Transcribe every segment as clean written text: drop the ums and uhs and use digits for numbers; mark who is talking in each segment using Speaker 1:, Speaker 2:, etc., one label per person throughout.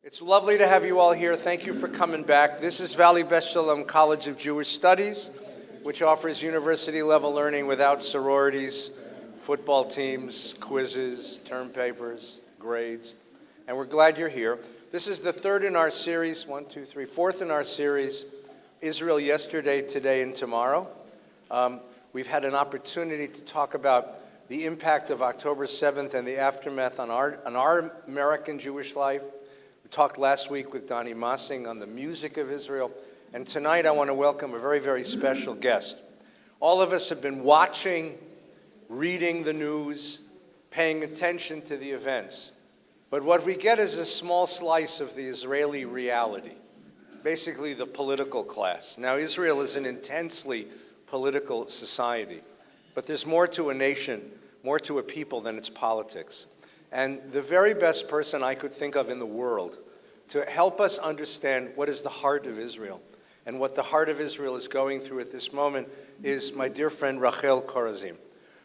Speaker 1: It's lovely to have you all here. Thank you for coming back. This is Valley Beth Shalom College of Jewish Studies, which offers university-level learning without sororities, football teams, quizzes, term papers, grades. And we're glad you're here. This is the fourth in our series, Israel Yesterday, Today, and Tomorrow. We've had an opportunity to talk about the impact of October 7th and the aftermath on our American Jewish life. We talked last week with Donnie Mossing on the music of Israel. And tonight I want to welcome a very, very special guest. All of us have been watching, reading the news, paying attention to the events. But what we get is a small slice of the Israeli reality, basically the political class. Now, Israel is an intensely political society, but there's more to a nation, more to a people than its politics. And the very best person I could think of in the world to help us understand what is the heart of Israel and what the heart of Israel is going through at this moment is my dear friend Rachel Korazim.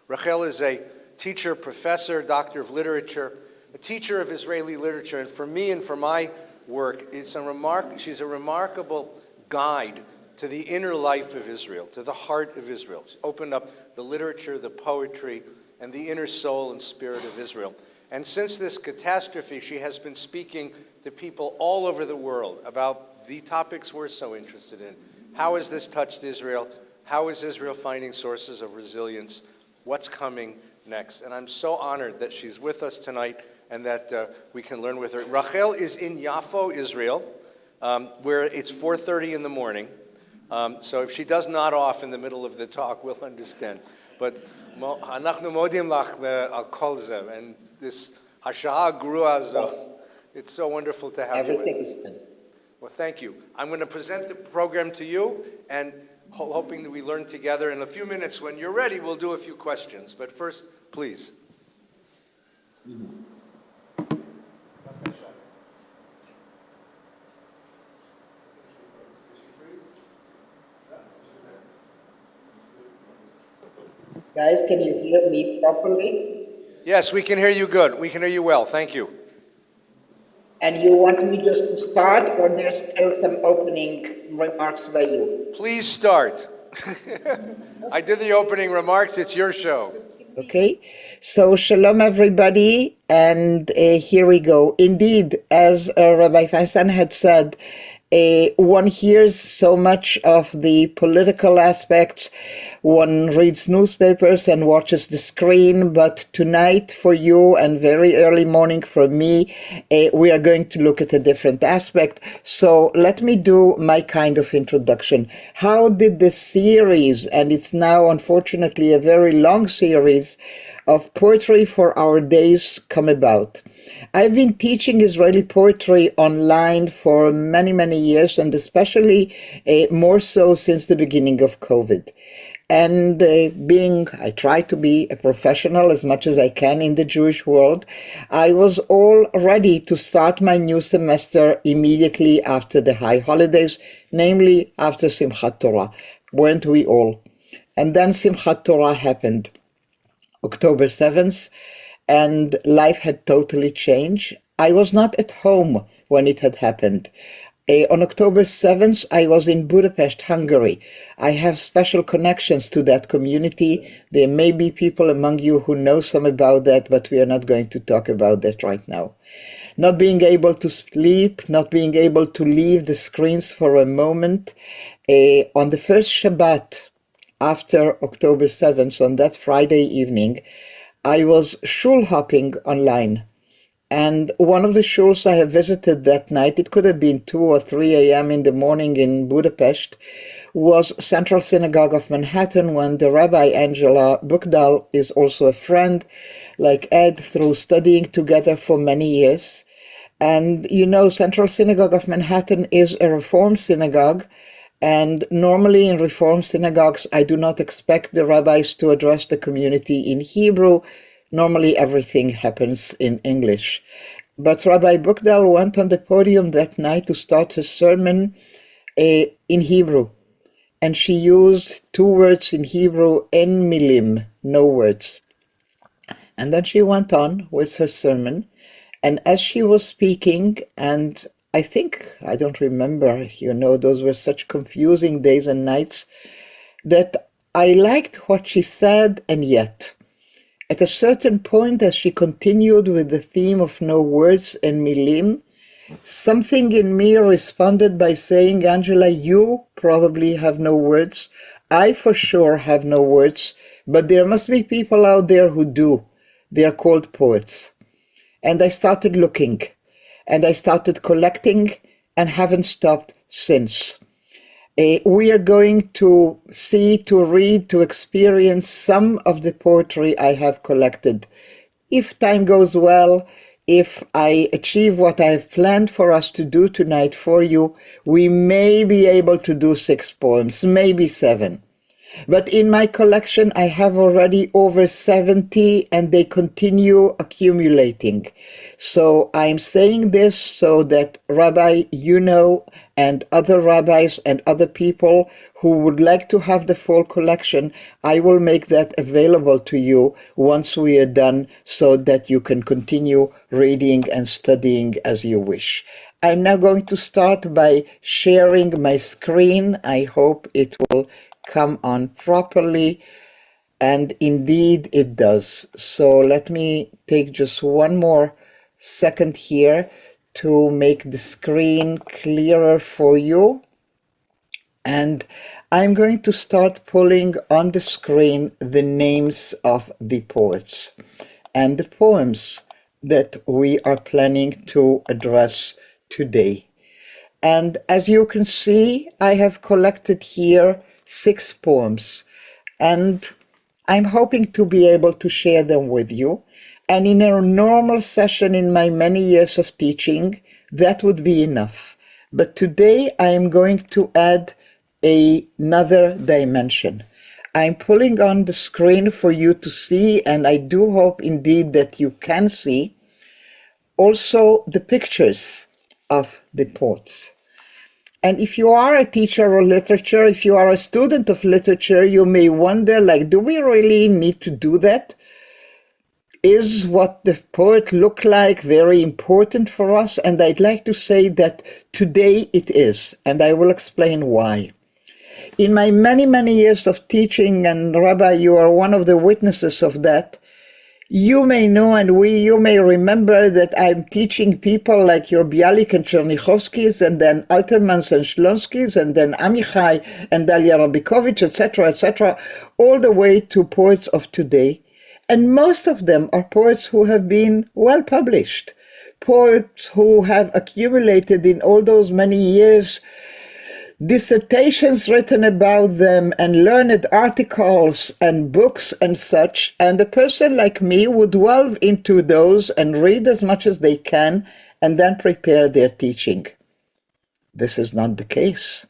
Speaker 1: Rachel is a teacher, professor, doctor of literature, a teacher of Israeli literature, and for me and for my work, she's a remarkable guide to the inner life of Israel, to the heart of Israel. She's opened up the literature, the poetry, and the inner soul and spirit of Israel. And since this catastrophe, she has been speaking to people all over the world about the topics we're so interested in. How has this touched Israel? How is Israel finding sources of resilience? What's coming next? And I'm so honored that she's with us tonight and that we can learn with her. Rachel is in Yafo, Israel, where it's 4:30 in the morning. So if she does nod off in the middle of the talk, we'll understand. But אנחנו מודים לך על כל זה, and this השעה הגרועה הזו, it's so wonderful to have you with us. Well, thank you. I'm going to present the program to you, and hoping that we learn together. In a few minutes, when you're ready, we'll do a few questions. But first, please.
Speaker 2: Guys, can you hear me properly?
Speaker 1: Yes, we can hear you good. We can hear you well. Thank you.
Speaker 2: And you want me just to start, or there's still some opening remarks by you?
Speaker 1: Please start. I did the opening remarks. It's your show.
Speaker 2: Okay, so shalom everybody, and here we go. Indeed, as Rabbi Feinstein had said, one hears so much of the political aspects, one reads newspapers and watches the screen, but tonight for you and very early morning for me, we are going to look at a different aspect. So let me do my kind of introduction. How did this series, and it's now unfortunately a very long series of Poetry for Our Days, come about? I've been teaching Israeli poetry online for many, many years, and especially more so since the beginning of COVID. And I try to be a professional as much as I can in the Jewish world, I was all ready to start my new semester immediately after the high holidays, namely after Simchat Torah, weren't we all? And then Simchat Torah happened, October 7th, and life had totally changed. I was not at home when it had happened. On October 7th, I was in Budapest, Hungary. I have special connections to that community. There may be people among you who know some about that, but we are not going to talk about that right now. Not being able to sleep, not being able to leave the screens for a moment. On the first Shabbat after October 7th, on that Friday evening, I was shul hopping online. And one of the shuls I have visited that night, it could have been 2 or 3 a.m. in the morning in Budapest, was Central Synagogue of Manhattan, when the Rabbi Angela Buchdahl is also a friend, like Ed, through studying together for many years. And you know, Central Synagogue of Manhattan is a Reform synagogue, and normally in Reform synagogues, I do not expect the rabbis to address the community in Hebrew. Normally everything happens in English. But Rabbi Buchdahl went on the podium that night to start her sermon in Hebrew. And she used 2 words in Hebrew, en milim, no words. And then she went on with her sermon. And as she was speaking, and I think, I don't remember, those were such confusing days and nights, that I liked what she said, and yet, at a certain point, as she continued with the theme of no words and milim, something in me responded by saying, Angela, you probably have no words. I for sure have no words, but there must be people out there who do. They are called poets. And I started looking, and I started collecting, and haven't stopped since. We are going to see, to read, to experience some of the poetry I have collected. If time goes well, if I achieve what I have planned for us to do tonight for you, we may be able to do 6 poems, maybe 7. But in my collection, I have already over 70, and they continue accumulating. So I'm saying this so that Rabbi, and other rabbis and other people who would like to have the full collection, I will make that available to you once we are done, so that you can continue reading and studying as you wish. I'm now going to start by sharing my screen. I hope it will come on properly, and indeed it does. So let me take just one more second here to make the screen clearer for you. And I'm going to start pulling on the screen the names of the poets and the poems that we are planning to address today. And as you can see, I have collected here 6 poems, and I'm hoping to be able to share them with you. And in a normal session in my many years of teaching, that would be enough. But today I am going to add another dimension. I'm pulling on the screen for you to see, and I do hope indeed that you can see also the pictures of the poets. And if you are a teacher of literature, if you are a student of literature, you may wonder, do we really need to do that? Is what the poet looked like very important for us? And I'd like to say that today it is, and I will explain why. In my many, many years of teaching, and Rabbi, you are one of the witnesses of that, you may know, and you may remember that I'm teaching people like your Bialik and Chernichovskys, and then Altermans and Shlonskys, and then Amichai and Dalia Rabikovich, etc., all the way to poets of today. And most of them are poets who have been well published, poets who have accumulated in all those many years dissertations written about them and learned articles and books and such, and a person like me would delve into those and read as much as they can and then prepare their teaching. This is not the case.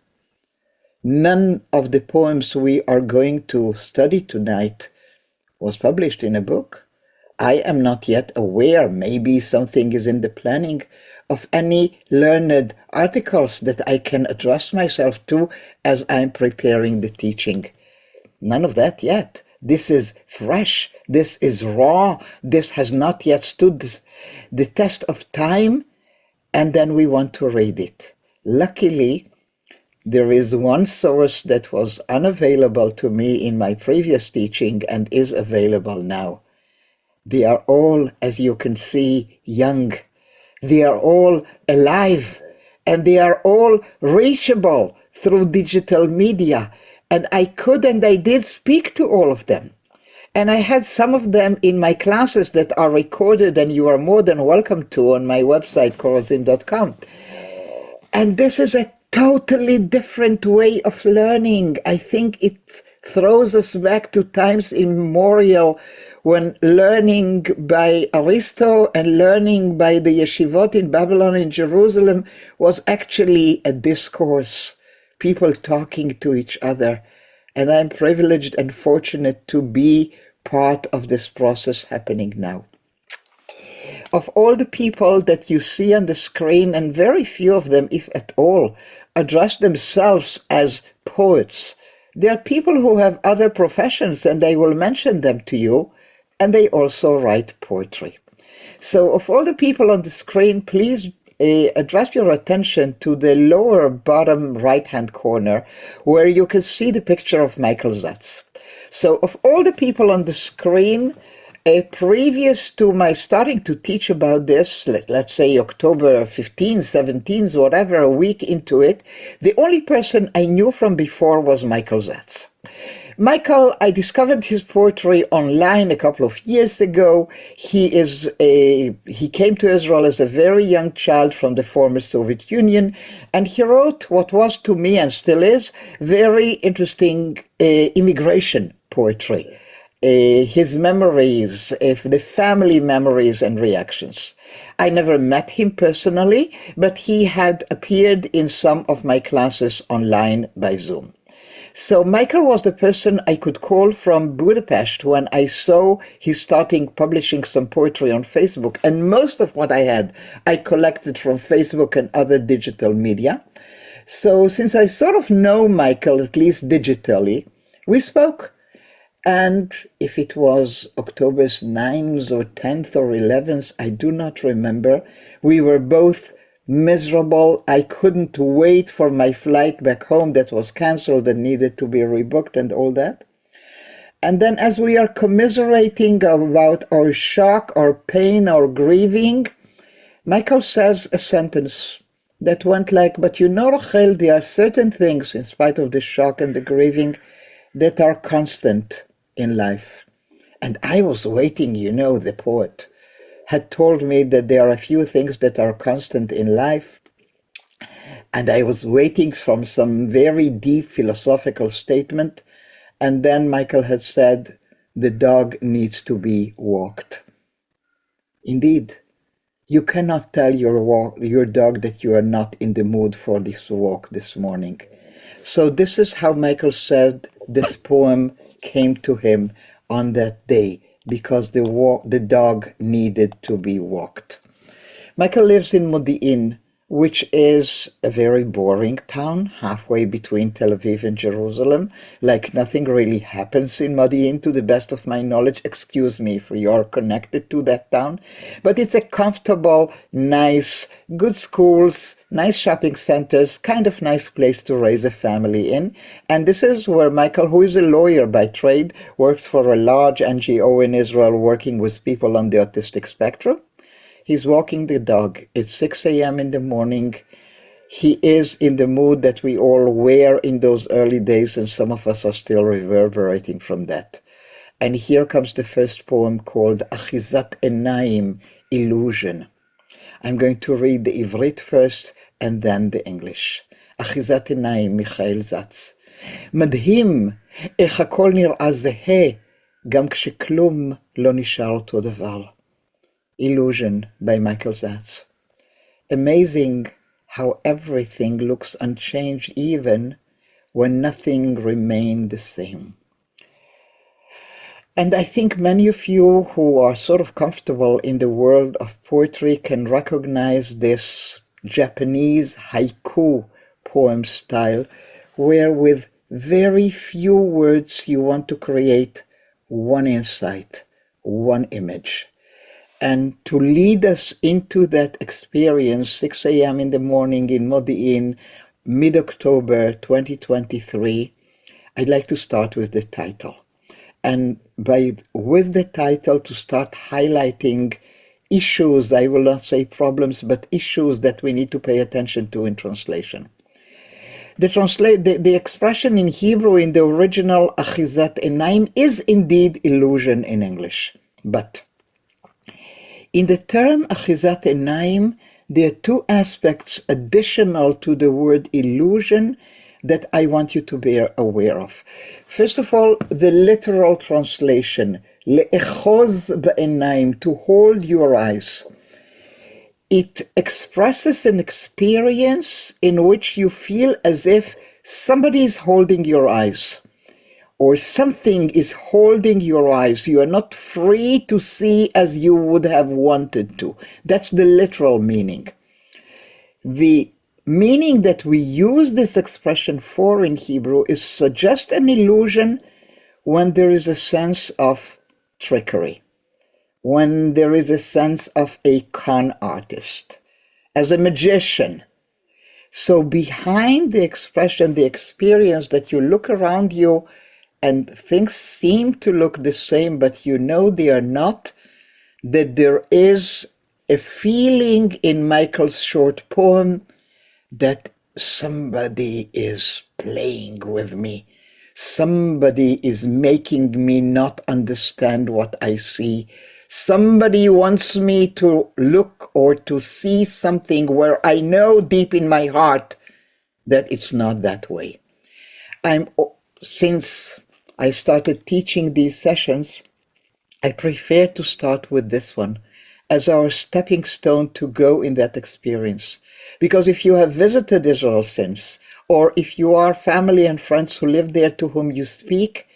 Speaker 2: None of the poems we are going to study tonight was published in a book. I am not yet aware, maybe something is in the planning, of any learned articles that I can address myself to as I'm preparing the teaching. None of that yet. This is fresh. This is raw. This has not yet stood the test of time, and then we want to read it. Luckily, there is one source that was unavailable to me in my previous teaching and is available now. They are all, as you can see, young. They are all alive, and they are all reachable through digital media. And I could and I did speak to all of them. And I had some of them in my classes that are recorded, and you are more than welcome to on my website, korozim.com. And this is a totally different way of learning. I think it throws us back to times immemorial, when learning by Aristo and learning by the yeshivot in Babylon and Jerusalem was actually a discourse, people talking to each other. And I'm privileged and fortunate to be part of this process happening now. Of all the people that you see on the screen, and very few of them, if at all, address themselves as poets, there are people who have other professions, and I will mention them to you, and they also write poetry. So of all the people on the screen, please address your attention to the lower bottom right-hand corner where you can see the picture of Michael Zatz. So of all the people on the screen, previous to my starting to teach about this, let's say October 15, 17, whatever, a week into it, the only person I knew from before was Michael Zatz. Michael, I discovered his poetry online a couple of years ago. He came to Israel as a very young child from the former Soviet Union, and he wrote what was to me, and still is, very interesting immigration poetry. His memories, the family memories and reactions. I never met him personally, but he had appeared in some of my classes online by Zoom. So Michael was the person I could call from Budapest when I saw he starting publishing some poetry on Facebook. And most of what I had, I collected from Facebook and other digital media. So since I sort of know Michael, at least digitally, we spoke. And if it was October's 9th or 10th or 11th, I do not remember, we were both miserable. I couldn't wait for my flight back home that was canceled and needed to be rebooked and all that. And then as we are commiserating about our shock, our pain, our grieving, Michael says a sentence that went like, but you know, Rachel, there are certain things, in spite of the shock and the grieving, that are constant in life. And I was waiting, the poet had told me that there are a few things that are constant in life. And I was waiting from some very deep philosophical statement. And then Michael had said, the dog needs to be walked. Indeed, you cannot tell your dog that you are not in the mood for this walk this morning. So this is how Michael said this poem came to him on that day, because the dog needed to be walked. Michael lives in Modi'in, which is a very boring town, halfway between Tel Aviv and Jerusalem. Like nothing really happens in Modi'in, to the best of my knowledge. Excuse me if you are connected to that town. But it's a comfortable, nice, good schools, nice shopping centers, kind of nice place to raise a family in. And this is where Michael, who is a lawyer by trade, works for a large NGO in Israel working with people on the autistic spectrum. He's walking the dog. It's 6 a.m. in the morning. He is in the mood that we all were in those early days, and some of us are still reverberating from that. And here comes the first poem called Achizat Enaim, Illusion. I'm going to read the Ivrit first and then the English. Achizat Enaim, מיכאל זץ. מדהים איך הכל נראה זהה, גם כשכלום לא נשאר אותו דבר. Illusion by Michael Zatz. Amazing how everything looks unchanged even when nothing remained the same. And I think many of you who are sort of comfortable in the world of poetry can recognize this Japanese haiku poem style, where with very few words you want to create one insight, one image. And to lead us into that experience, 6 a.m. in the morning in Modi'in, mid-October 2023, I'd like to start with the title. And with the title to start highlighting issues, I will not say problems, but issues that we need to pay attention to in translation. The expression in Hebrew in the original Achizat Enaim is indeed illusion in English, but in the term Achizat Enaim, there are two aspects additional to the word illusion that I want you to be aware of. First of all, the literal translation, le'echoz ba'enaim, to hold your eyes. It expresses an experience in which you feel as if somebody is holding your eyes, or something is holding your eyes. You are not free to see as you would have wanted to. That's the literal meaning. The meaning that we use this expression for in Hebrew is suggest an illusion when there is a sense of trickery, when there is a sense of a con artist, as a magician. So behind the expression, the experience that you look around you and things seem to look the same, but you know they are not, that there is a feeling in Michael's short poem that somebody is playing with me. Somebody is making me not understand what I see. Somebody wants me to look or to see something where I know deep in my heart that it's not that way. Since I started teaching these sessions, I prefer to start with this one as our stepping stone to go in that experience. Because if you have visited Israel since, or if you are family and friends who live there to whom you speak,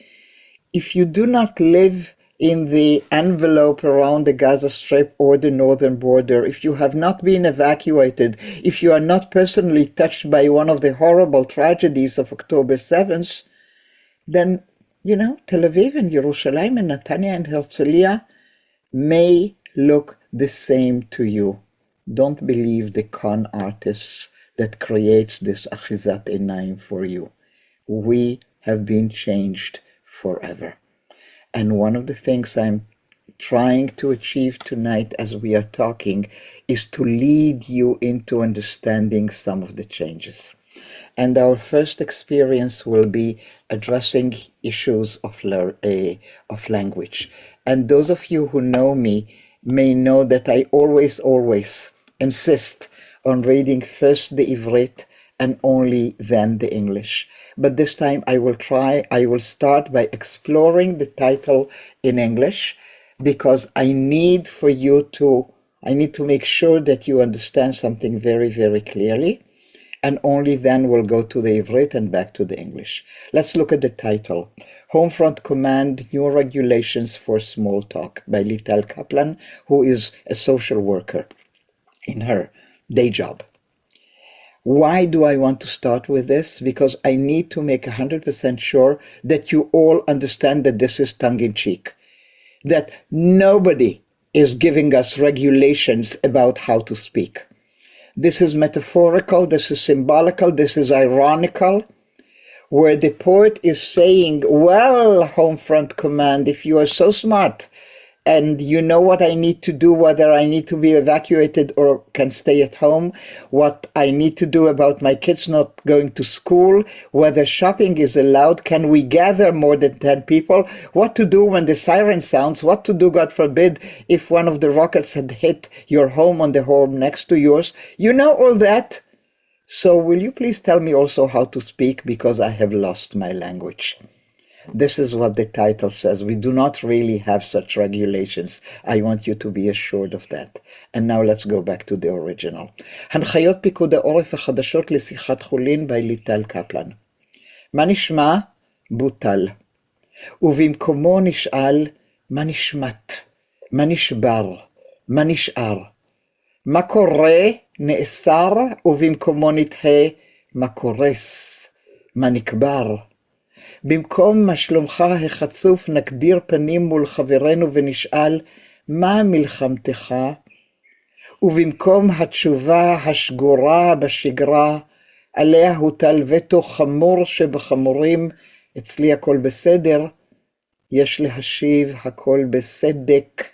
Speaker 2: if you do not live in the envelope around the Gaza Strip or the northern border, if you have not been evacuated, if you are not personally touched by one of the horrible tragedies of October 7th, then, Tel Aviv and Yerushalayim and Netanya and Herzliya may look the same to you. Don't believe the con artists that creates this achizat einayim for you. We have been changed forever. And one of the things I'm trying to achieve tonight as we are talking is to lead you into understanding some of the changes. And our first experience will be addressing issues of language. And those of you who know me may know that I always insist on reading first the Ivrit and only then the English. But this time I will start by exploring the title in English, because I need to make sure that you understand something very, very clearly. And only then we'll go to the Ivrit and back to the English. Let's look at the title. Homefront Command, New Regulations for Small Talk by Lital Kaplan, who is a social worker in her day job. Why do I want to start with this? Because I need to make 100% sure that you all understand that this is tongue-in-cheek, that nobody is giving us regulations about how to speak. This is metaphorical, this is symbolical, this is ironical, where the poet is saying, well, Homefront Command, if you are so smart and you know what I need to do, whether I need to be evacuated or can stay at home, what I need to do about my kids not going to school, whether shopping is allowed, can we gather more than 10 people, what to do when the siren sounds, what to do, God forbid, if one of the rockets had hit your home on the home next to yours. You know all that. So will you please tell me also how to speak, because I have lost my language. This is what the title says. We do not really have such regulations. I want you to be assured of that. And now let's go back to the original. הנחיות פיקוד העורף החדשות לשיחת חולין by ליטל קפלן. מה נשמע? בוטל. ובמקומו נשאל, מה נשמת? מה נשבר? מה נשאר? מה קורה? נאסר, ובמקומו נתהה, מה קורס? מה נקבר? במקום מה שלומך החצוף נקדיר פנים מול חברנו ונשאל מה מלחמתך, ובמקום התשובה השגורה בשגרה עליה הוטל וטו חמור שבחמורים, אצלי הכל בסדר, יש להשיב הכל בסדק,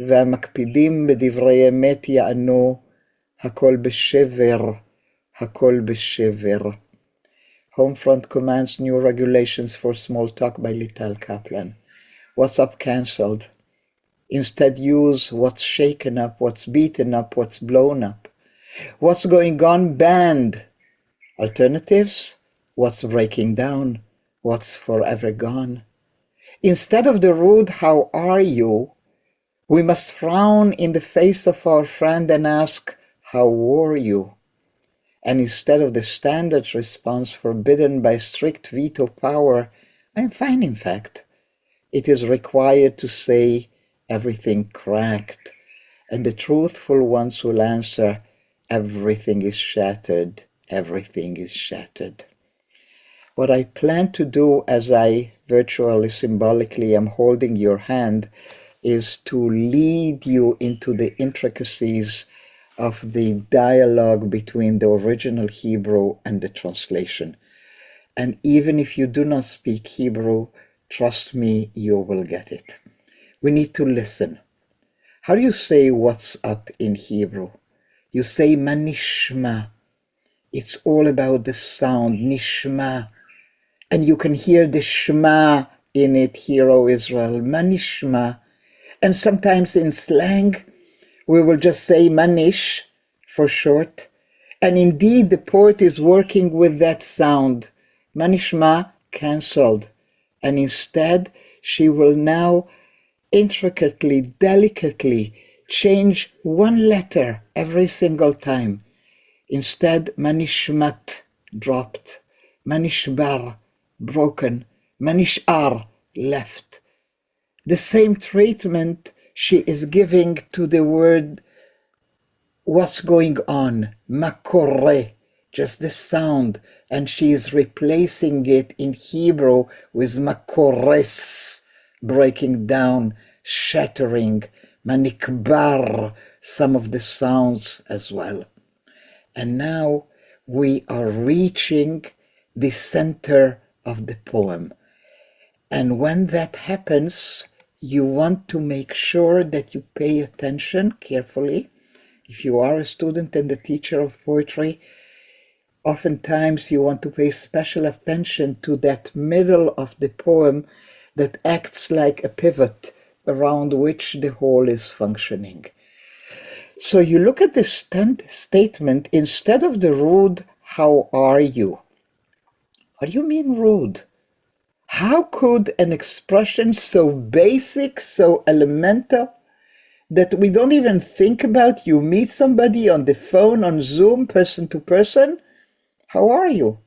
Speaker 2: והמקפידים בדברי אמת יענו הכל בשבר, הכל בשבר. Homefront Command's New Regulations for Small Talk by Lital Kaplan. What's up cancelled? Instead use what's shaken up, what's beaten up, what's blown up. What's going on banned? Alternatives? What's breaking down? What's forever gone? Instead of the rude how are you, we must frown in the face of our friend and ask, how were you? And instead of the standard response forbidden by strict veto power, I'm fine in fact, it is required to say everything cracked, and the truthful ones will answer, everything is shattered, everything is shattered. What I plan to do as I virtually, symbolically am holding your hand is to lead you into the intricacies of the dialogue between the original Hebrew and the translation. And even if you do not speak Hebrew, trust me, you will get it. We need to listen. How do you say what's up in Hebrew? You say manishma. It's all about the sound, nishma. And you can hear the shema in it, Hear, O Israel, manishma. And sometimes in slang, we will just say manish for short. And indeed, the poet is working with that sound. Manishma cancelled. And instead, she will now intricately, delicately change one letter every single time. Instead, manishmat dropped, manishbar broken, manishar left. The same treatment she is giving to the word what's going on, makoreh, just the sound, and she is replacing it in Hebrew with makores, breaking down, shattering, manikbar, some of the sounds as well. And now we are reaching the center of the poem. And when that happens, you want to make sure that you pay attention carefully. If you are a student and a teacher of poetry, oftentimes you want to pay special attention to that middle of the poem that acts like a pivot around which the whole is functioning. So you look at this statement, instead of the rude, how are you? What do you mean rude? How could an expression so basic, so elemental, that we don't even think about, you meet somebody on the phone, on Zoom, person to person, how are you?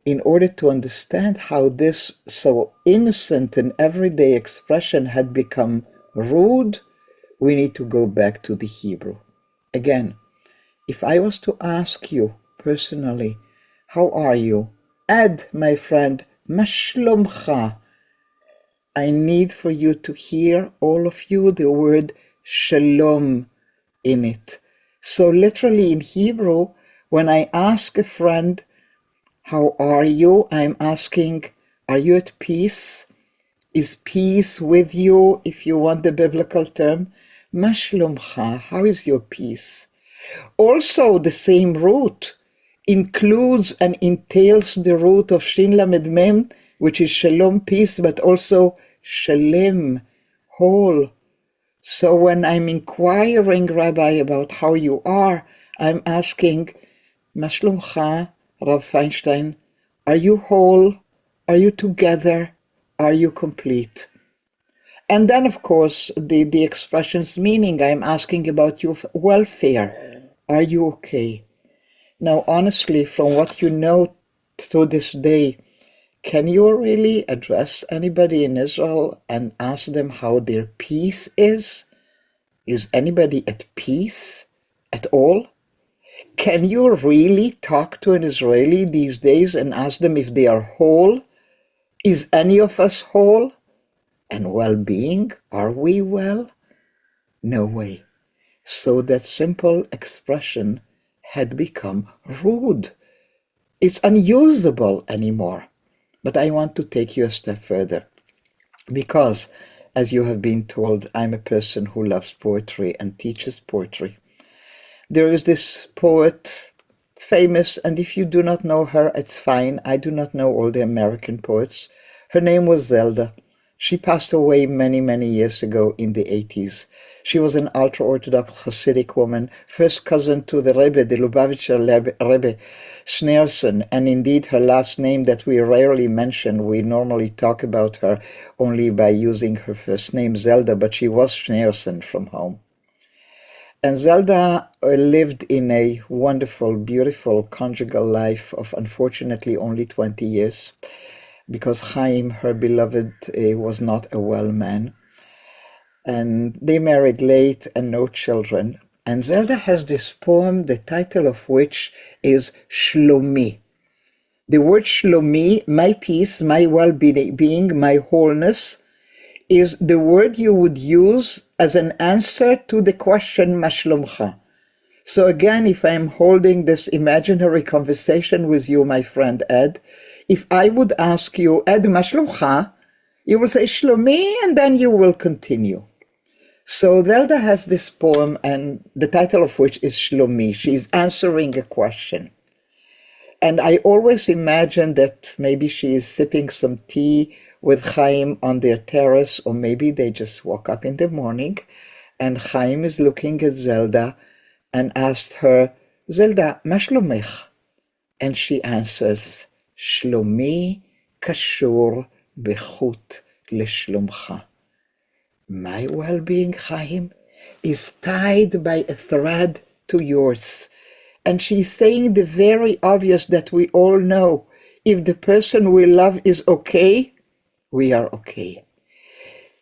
Speaker 2: In order to understand how this so innocent and everyday expression had become rude, we need to go back to the Hebrew. Again, if I was to ask you personally, how are you? Add, my friend, mashlomcha. I need for you to hear, all of you, the word shalom in it. So literally in Hebrew, when I ask a friend, how are you? I'm asking, are you at peace? Is peace with you, if you want the biblical term? Mashlomcha, how is your peace? Also, the same root includes and entails the root of Shin Lamed Mem, which is shalom, peace, but also shalem, whole. So when I'm inquiring, Rabbi, about how you are, I'm asking, Mashlomcha, Rav Feinstein, are you whole? Are you together? Are you complete? And then, of course, the expression's meaning, I'm asking about your welfare. Are you okay? Now, honestly, from what you know to this day, can you really address anybody in Israel and ask them how their peace is? Is anybody at peace at all? Can you really talk to an Israeli these days and ask them if they are whole? Is any of us whole? And well-being, are we well? No way. So that simple expression had become rude. It's unusable anymore. But I want to take you a step further, because, as you have been told, I'm a person who loves poetry and teaches poetry. There is this poet, famous, and if you do not know her, it's fine. I do not know all the American poets. Her name was Zelda. She passed away many, many years ago in the 80s. She was an ultra-Orthodox Hasidic woman, first cousin to the Rebbe, the Lubavitcher Rebbe, Schneerson, and indeed her last name that we rarely mention. We normally talk about her only by using her first name, Zelda, but she was Schneerson from home. And Zelda lived in a wonderful, beautiful conjugal life of unfortunately only 20 years, because Chaim, her beloved, was not a well man. And they married late and no children. And Zelda has this poem, the title of which is Shlomi. The word Shlomi, my peace, my well-being, my wholeness, is the word you would use as an answer to the question, Ma shlomcha? So again, if I'm holding this imaginary conversation with you, my friend Ed, if I would ask you, Ed, Ma shlomcha? You will say Shlomi, and then you will continue. So Zelda has this poem, and the title of which is Shlomi. She's answering a question. And I always imagine that maybe she is sipping some tea with Chaim on their terrace, or maybe they just woke up in the morning, and Chaim is looking at Zelda and asked her, Zelda, ma shlomech? And she answers, Shlomi kashur bechut leshlomcha. My well-being, Chaim, is tied by a thread to yours. And she's saying the very obvious that we all know. If the person we love is okay, we are okay.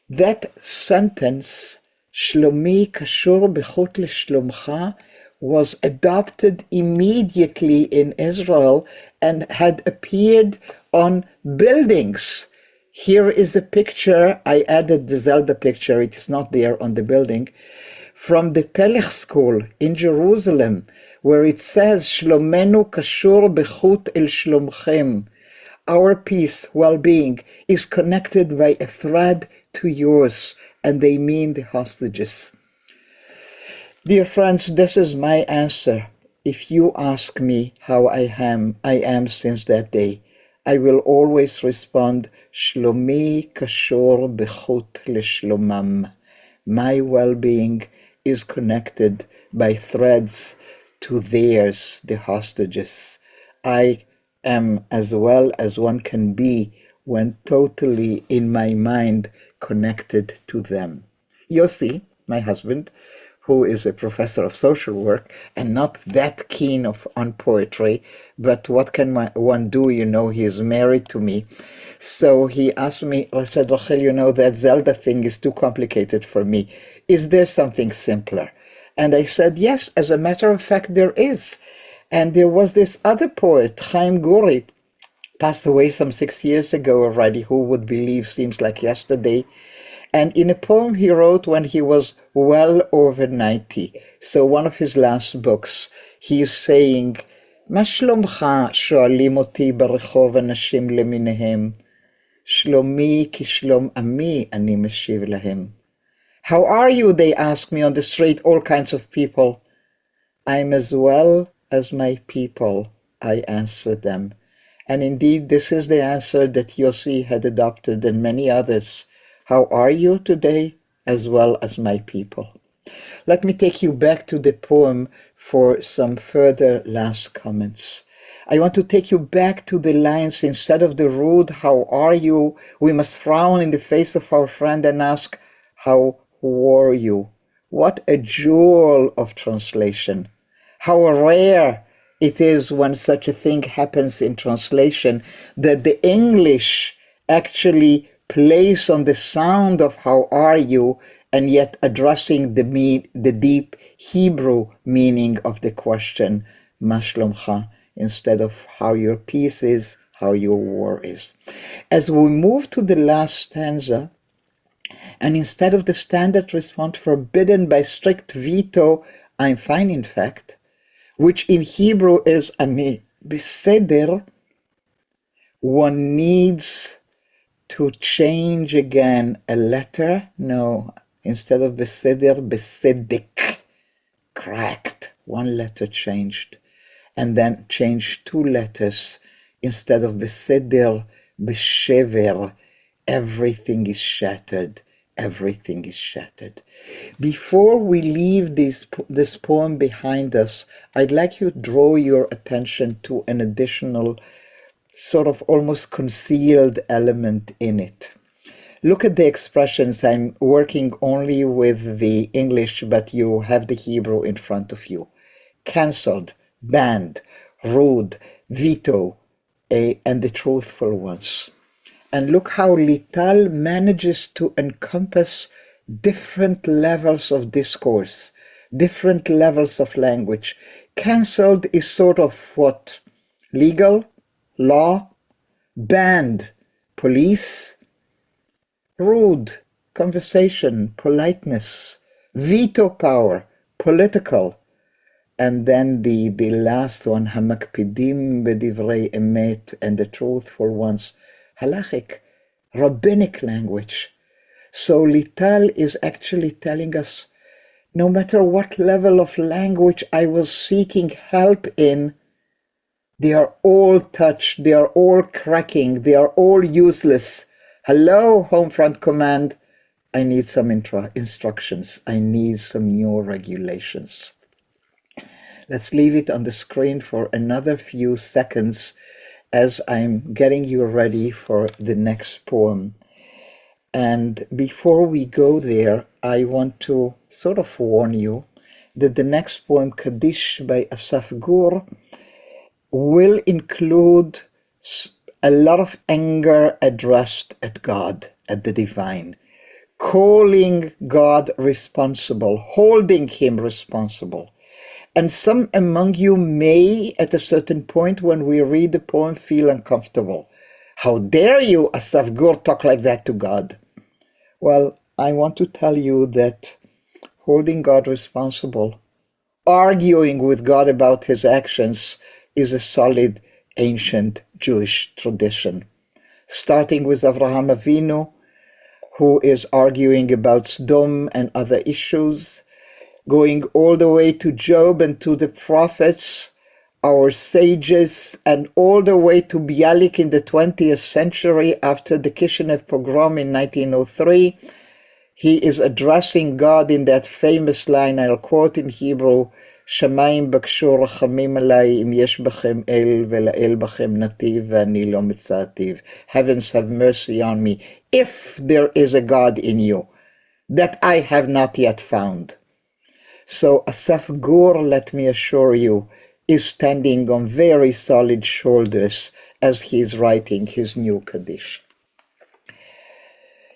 Speaker 2: That sentence, Shlomi kashur bechut leshlomcha, was adopted immediately in Israel and had appeared on buildings. Here is a picture. I added the Zelda picture. It's not there on the building. From the Pelech School in Jerusalem, where it says, Shlomenu kashur bechut el shlomchem. Our peace, well-being, is connected by a thread to yours, and they mean the hostages. Dear friends, this is my answer. If you ask me how I am since that day, I will always respond, Shlomi kashor bechut leshlomam. My well-being is connected by threads to theirs, the hostages. I am as well as one can be when totally in my mind connected to them. Yossi, my husband, who is a professor of social work and not that keen on poetry, but what can one do? You know, he is married to me. So he asked me, I said, Rachel, you know, that Zelda thing is too complicated for me. Is there something simpler? And I said, yes, as a matter of fact, there is. And there was this other poet, Chaim Guri, passed away some 6 years ago already, who would believe seems like yesterday. And in a poem he wrote when he was well over 90, so one of his last books, he is saying, מה שלומך שואלים אותי ברחוב אנשים למיניהם, שלומי כשלום עמי אני משיב להם. How are you, they ask me on the street, all kinds of people. I'm as well as my people, I answer them. And indeed, this is the answer that Yossi had adopted and many others. How are you today, as well as my people? Let me take you back to the poem for some further last comments. I want to take you back to the lines, instead of the rude, how are you? We must frown in the face of our friend and ask, how were you? What a jewel of translation. How rare it is when such a thing happens in translation, that the English actually plays on the sound of how are you, and yet addressing the deep Hebrew meaning of the question, Ma shlomcha, instead of how your peace is, how your war is. As we move to the last stanza, and instead of the standard response forbidden by strict veto, I'm fine in fact, which in Hebrew is ani beseder, one needs to change again a letter. No, instead of beseder, besedek, cracked, one letter changed, and then change two letters. Instead of beseder, beshever, everything is shattered. Everything is shattered. Before we leave this poem behind us, I'd like you to draw your attention to an additional sort of almost concealed element in it. Look at the expressions. I'm working only with the English, but you have the Hebrew in front of you. Cancelled, banned, rude, veto, and the truthful ones. And look how Lital manages to encompass different levels of discourse, different levels of language. Cancelled is sort of what? Legal, law, banned, police, rude, conversation, politeness, veto power, political. And then the last one, hamakpidim bedivrei emet, and the truthful ones, halachic, rabbinic language. So Lital is actually telling us, no matter what level of language I was seeking help in, they are all touched, they are all cracking, they are all useless. Hello, Homefront Command. I need some instructions. I need some new regulations. Let's leave it on the screen for another few seconds as I'm getting you ready for the next poem. And before we go there, I want to sort of warn you that the next poem, Kaddish by Asaf Gur, will include a lot of anger addressed at God, at the divine, calling God responsible, holding him responsible. And some among you may, at a certain point when we read the poem, feel uncomfortable. How dare you, Asaf Gur, talk like that to God? Well, I want to tell you that holding God responsible, arguing with God about his actions, is a solid ancient Jewish tradition. Starting with Avraham Avinu, who is arguing about Sodom and other issues, going all the way to Job and to the prophets, our sages, and all the way to Bialik in the 20th century after the Kishinev pogrom in 1903. He is addressing God in that famous line, I'll quote in Hebrew, Shamayim bakshu rachamim alai im yesh bachem el vela'el bachem nativ ve'ani lo mitzativ. Heavens have mercy on me, if there is a God in you, that I have not yet found. So Asaf Gur, let me assure you, is standing on very solid shoulders as he is writing his new Kaddish.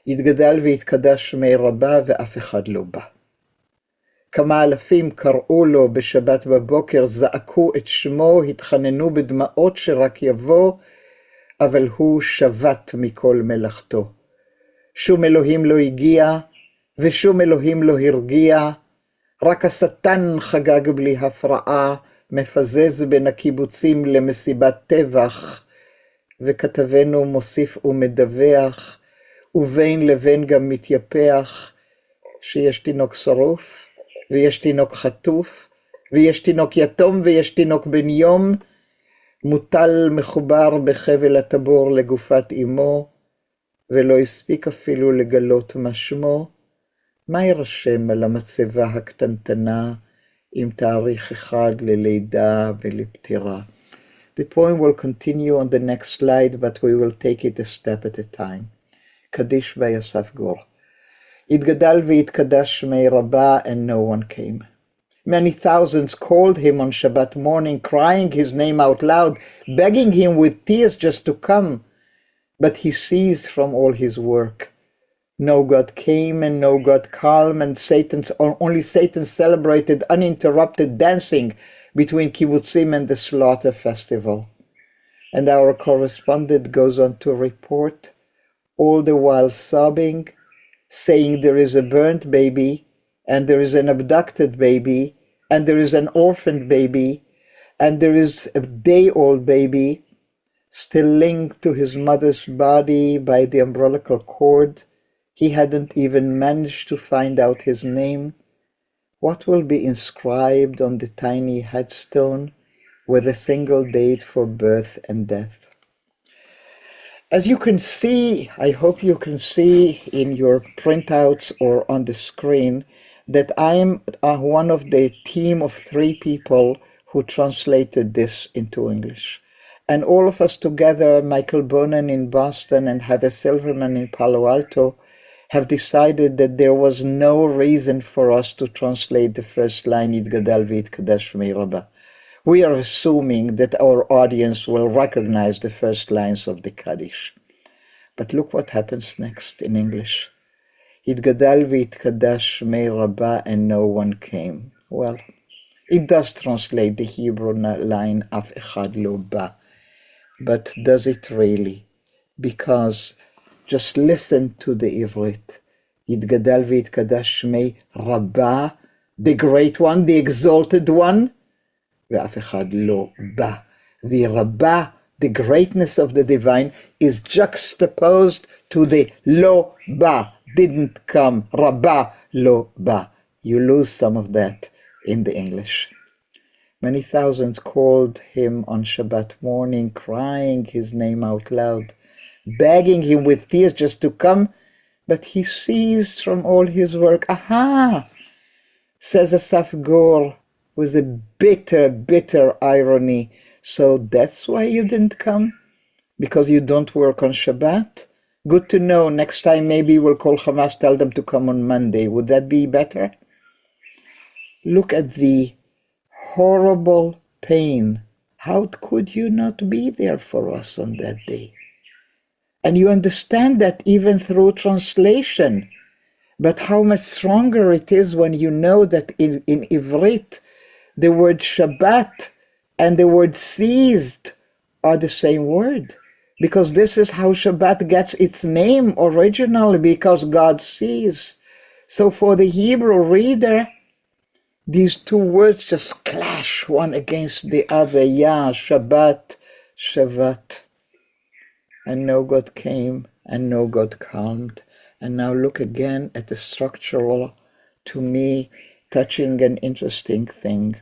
Speaker 2: יתגדל ויתקדש שמי רבה ואף אחד לא בא. כמה אלפים קראו לו בשבת בבוקר, זעקו את שמו, התחננו בדמעות שרק יבוא, אבל הוא שבת מכל מלאכתו. שום אלוהים לא הגיע, ושום אלוהים לא הרגיע, רק השטן חגג בלי הפרעה, מפזז בין הקיבוצים למסיבת טבח, וכתבנו מוסיף ומדווח, ובין לבין גם מתייפח, שיש תינוק שרוף, ויש תינוק חטוף, ויש תינוק יתום, ויש תינוק בן יום, מוטל מחובר בחבל הטבור לגופת אמו, ולא הספיק אפילו לגלות מה שמו, מה יירשם על המצבה הקטנטנה עם תאריך אחד ללידה ולפטירה? The poem will continue on the next slide, but we will take it a step at a time. Kaddish by Asaf Gur. Yitgadal v'yitkadash shmei Rabbah, and no one came. Many thousands called him on Shabbat morning, crying his name out loud, begging him with tears just to come. But he ceased from all his work. No God came and no God calm, and only Satan celebrated uninterrupted dancing between kibbutzim and the slaughter festival. And our correspondent goes on to report, all the while sobbing, saying there is a burnt baby, and there is an abducted baby, and there is an orphaned baby, and there is a day-old baby, still linked to his mother's body by the umbilical cord. He hadn't even managed to find out his name. What will be inscribed on the tiny headstone with a single date for birth and death? As you can see, I hope you can see in your printouts or on the screen, that I am one of the team of 3 people who translated this into English. And all of us together, Michael Bonan in Boston and Heather Silverman in Palo Alto, have decided that there was no reason for us to translate the first line, Yitgadal v'yitkadash shmei Rabbah. We are assuming that our audience will recognize the first lines of the Kaddish. But look what happens next in English. Yitgadal v'yitkadash shmei Rabbah, and no one came. Well, it does translate the Hebrew line, Af echad lo ba. But does it really? Because just listen to the Ivrit. יתגדל ויתקדש שמי רבה, the great one, the exalted one, ואף אחד לא בא. The רבה, the greatness of the divine, is juxtaposed to the לא בא, didn't come, רבה, לא בא. You lose some of that in the English. Many thousands called him on Shabbat morning, crying his name out loud, begging him with tears just to come, but he ceased from all his work. Aha! Says Asaf Gur with a bitter, bitter irony. So that's why you didn't come? Because you don't work on Shabbat? Good to know. Next time maybe we'll call Hamas, tell them to come on Monday. Would that be better? Look at the horrible pain. How could you not be there for us on that day? And you understand that even through translation. But how much stronger it is when you know that in Ivrit, the word Shabbat and the word seized are the same word. Because this is how Shabbat gets its name originally, because God sees. So for the Hebrew reader, these two words just clash one against the other. Yeah, Shabbat, Shavat. And no God came, and no God calmed. And now look again at the structural, to me, touching and interesting thing.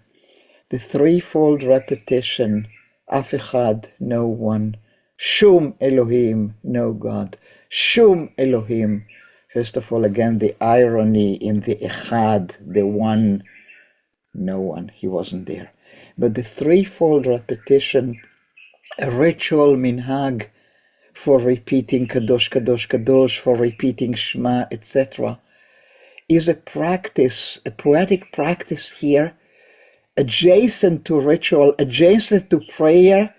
Speaker 2: The threefold repetition, Af Echad, no one. Shum Elohim, no God. Shum Elohim. First of all, again, the irony in the Echad, the one, no one, he wasn't there. But the threefold repetition, a ritual minhag, for repeating Kadosh, Kadosh, Kadosh, for repeating Shema, etc., is a practice, a poetic practice here, adjacent to ritual, adjacent to prayer,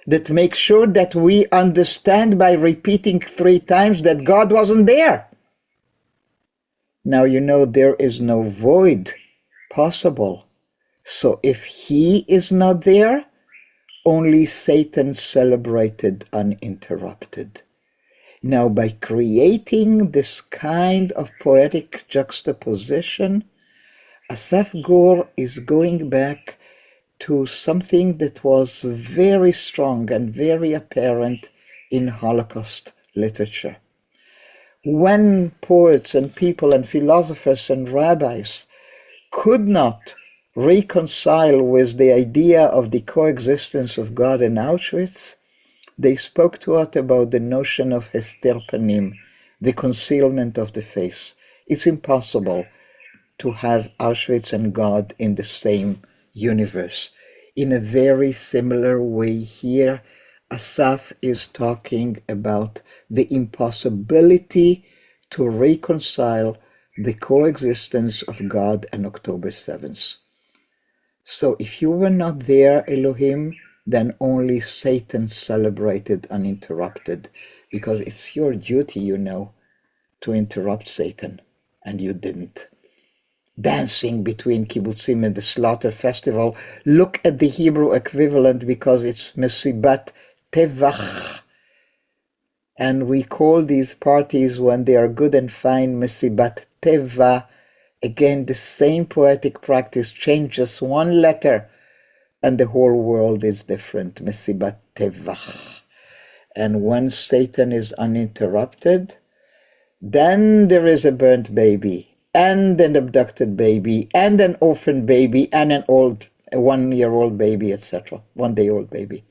Speaker 2: that makes sure that we understand by repeating 3 times that God wasn't there. Now you know there is no void possible. So if he is not there, only Satan celebrated uninterrupted. Now, by creating this kind of poetic juxtaposition, Asaf Gur is going back to something that was very strong and very apparent in Holocaust literature. When poets and people and philosophers and rabbis could not reconcile with the idea of the coexistence of God in Auschwitz, they spoke to us about the notion of Hester Panim, the concealment of the face. It's impossible to have Auschwitz and God in the same universe. In a very similar way here, Asaf is talking about the impossibility to reconcile the coexistence of God and October 7th. So if you were not there, Elohim, then only Satan celebrated uninterrupted, because it's your duty, you know, to interrupt Satan, and you didn't. Dancing between kibbutzim and the slaughter festival. Look at the Hebrew equivalent, because it's Mesibat Tevach. And we call these parties, when they are good and fine, Mesibat Teva. Again, the same poetic practice changes one letter, and the whole world is different. Mesibat Tevach. And when Satan is uninterrupted, then there is a burnt baby, and an abducted baby, and an orphan baby, and a 1-year-old baby, etc., 1-day-old baby.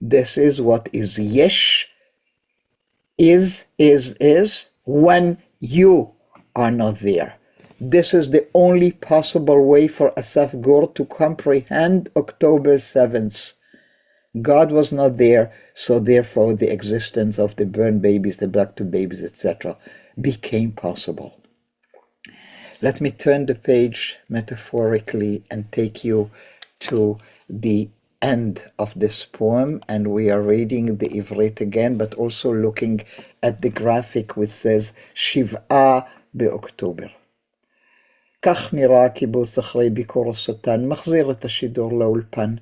Speaker 2: This is what is yesh, is, when you are not there. This is the only possible way for Asaf Gur to comprehend October 7th. God was not there, so therefore the existence of the burned babies, the abducted babies, etc., became possible. Let me turn the page metaphorically and take you to the end of this poem, and we are reading the Ivrit again, but also looking at the graphic which says Shiv'a באוקטובר. כך נראה הקיבוץ אחרי ביקור השטן, מחזיר את השידור לאולפן.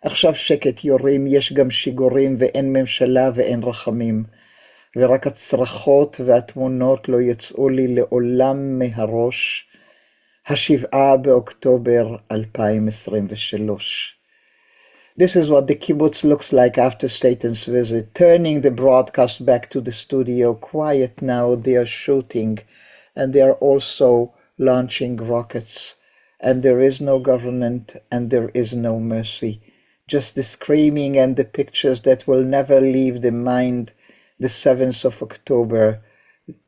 Speaker 2: עכשיו שקט יורים, יש גם שיגורים ואין ממשלה ואין רחמים. ורק הצרחות והתמונות לא יצאו לי לעולם מהראש. 7 באוקטובר 2023. This is what the kibbutz looks like after Satan's visit. Turning the broadcast back to the studio. Quiet now, they are shooting, and they are also launching rockets. And there is no government, and there is no mercy. Just the screaming and the pictures that will never leave the mind. The 7th of October,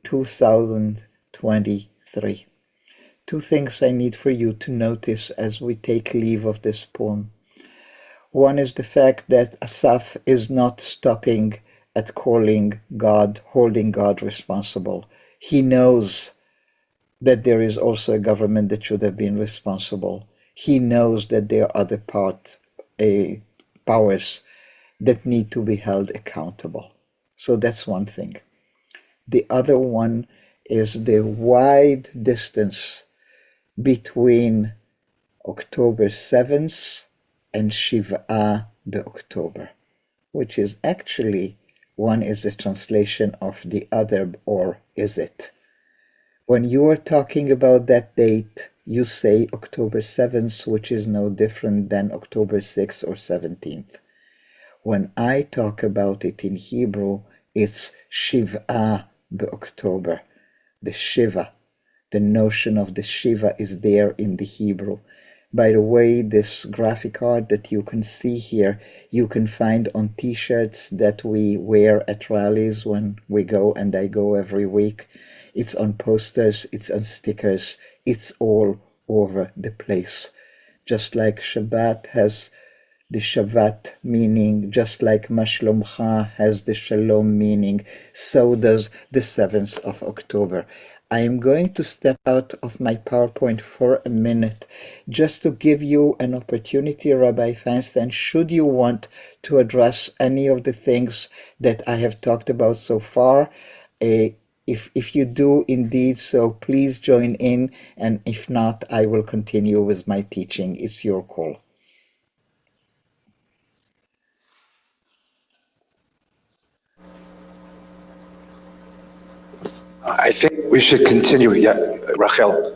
Speaker 2: 2023. Two things I need for you to notice as we take leave of this poem. One is the fact that Asaf is not stopping at calling God, holding God responsible. He knows that there is also a government that should have been responsible. He knows that there are other powers that need to be held accountable. So that's one thing. The other one is the wide distance between October 7th and Shiva be'October, which is actually, one is the translation of the other, or is it? When you are talking about that date, you say October 7th, which is no different than October 6th or 17th. When I talk about it in Hebrew, it's Shiva be'October, the Shiva. The notion of the Shiva is there in the Hebrew. By the way, this graphic art that you can see here, you can find on t-shirts that we wear at rallies when we go, and I go every week. It's on posters, it's on stickers, it's all over the place. Just like Shabbat has the Shabbat meaning, just like Mashlomcha has the Shalom meaning, so does the 7th of October. I am going to step out of my PowerPoint for a minute just to give you an opportunity, Rabbi Feinstein, should you want to address any of the things that I have talked about so far. If you do indeed so, please join in, and if not, I will continue with my teaching. It's your call.
Speaker 1: I think we should continue, yeah, Rachel,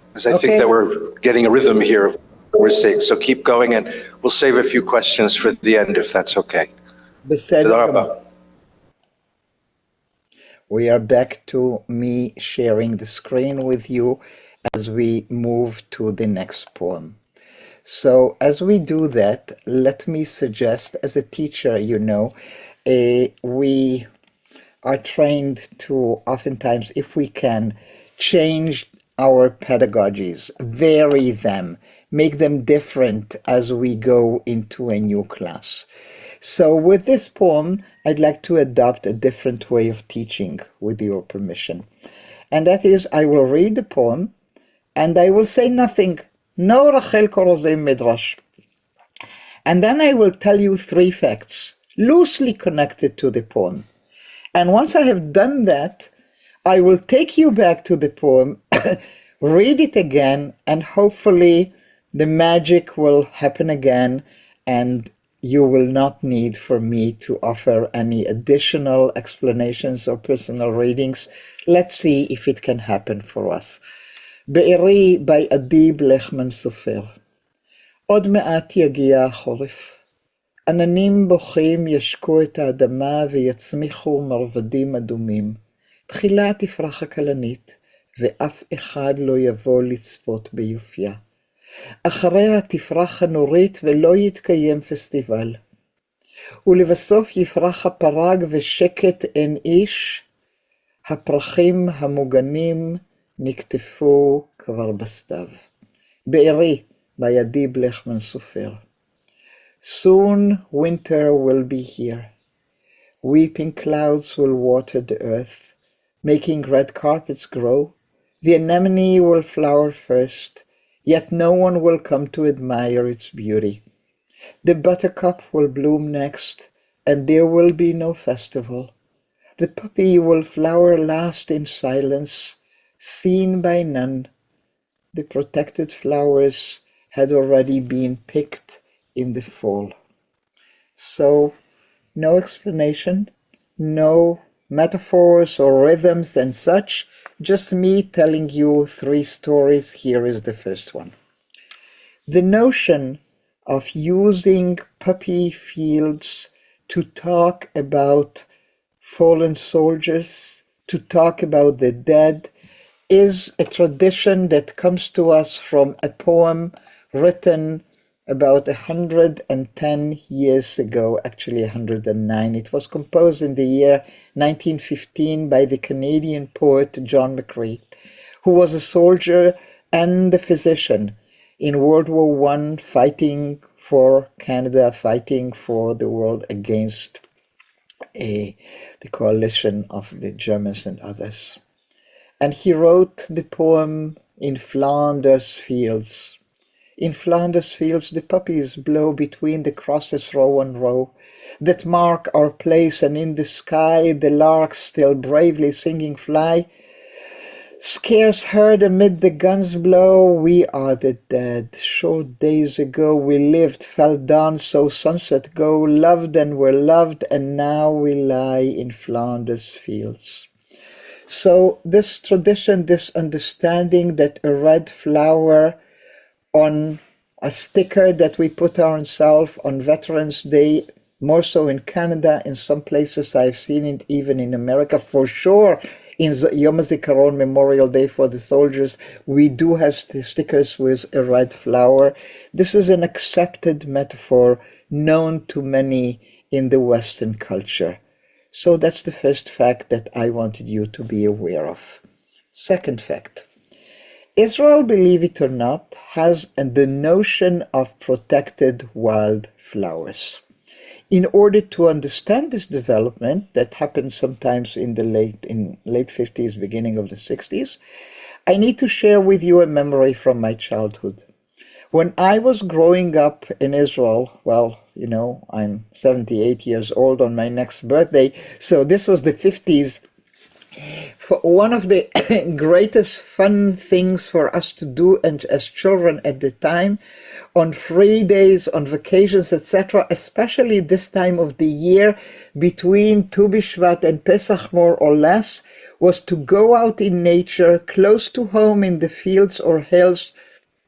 Speaker 1: because I think
Speaker 2: Okay.
Speaker 1: that we're getting a rhythm here of what we're saying. So keep going, and we'll save a few questions for the end, if that's okay.
Speaker 2: בסדר
Speaker 1: תודה
Speaker 2: גמור.
Speaker 1: רבה.
Speaker 2: We are back to me sharing the screen with you as we move to the next poem. So as we do that, let me suggest, as a teacher, we are trained to oftentimes, if we can, change our pedagogies, vary them, make them different as we go into a new class. So with this poem, I'd like to adopt a different way of teaching, with your permission. And that is, I will read the poem, and I will say nothing. No Rachel Korozei Midrash. And then I will tell you 3 facts, loosely connected to the poem. And once I have done that, I will take you back to the poem, read it again, and hopefully the magic will happen again, and you will not need for me to offer any additional explanations or personal readings. Let's see if it can happen for us. בארי by אדיב לחמן סופר. עוד מעט יגיע החורף. עננים בוכים ישקו את האדמה ויצמיחו מרבדים אדומים. תחילה תפרח הכלנית, ואף אחד לא יבוא לצפות ביופייה. אחריה תפרח הנורית ולא יתקיים פסטיבל. ולבסוף יפרח הפרג ושקט אין איש, הפרחים המוגנים נקטפו כבר בסתיו. בארי, בידי בלחמן סופר. Soon winter will be here. Weeping clouds will water the earth, making red carpets grow. The anemone will flower first, yet no one will come to admire its beauty. The buttercup will bloom next, and there will be no festival. The poppy will flower last in silence, seen by none. The protected flowers had already been picked in the fall. So, no explanation, no metaphors or rhythms and such. Just me telling you 3 stories. Here is the first one. The notion of using poppy fields to talk about fallen soldiers, to talk about the dead, is a tradition that comes to us from a poem written about 110 years ago, actually 109. It was composed in the year 1915 by the Canadian poet John McCree, who was a soldier and a physician in World War I, fighting for Canada, fighting for the world against the coalition of the Germans and others. And he wrote the poem In Flanders Fields. In Flanders fields the poppies blow between the crosses row on row that mark our place, and in the sky the larks still bravely singing fly. Scarce heard amid the guns blow, we are the dead. Short days ago we lived, fell down, so sunset go, loved and were loved, and now we lie in Flanders fields. So this tradition, this understanding that a red flower on a sticker that we put ourselves on Veterans Day, more so in Canada, in some places I've seen it even in America, for sure in Yom HaZikaron, Memorial Day for the soldiers, we do have stickers with a red flower. This is an accepted metaphor known to many in the Western culture. So that's the first fact that I wanted you to be aware of. Second fact. Israel, believe it or not, has the notion of protected wildflowers. In order to understand this development that happened sometimes in the late 50s, beginning of the 60s, I need to share with you a memory from my childhood. When I was growing up in Israel, well, you know, I'm 78 years old on my next birthday, so this was the 50s. One of the greatest fun things for us to do and as children at the time, on free days, on vacations, etc., especially this time of the year between Tu B'Shvat and Pesach more or less, was to go out in nature, close to home in the fields or hills,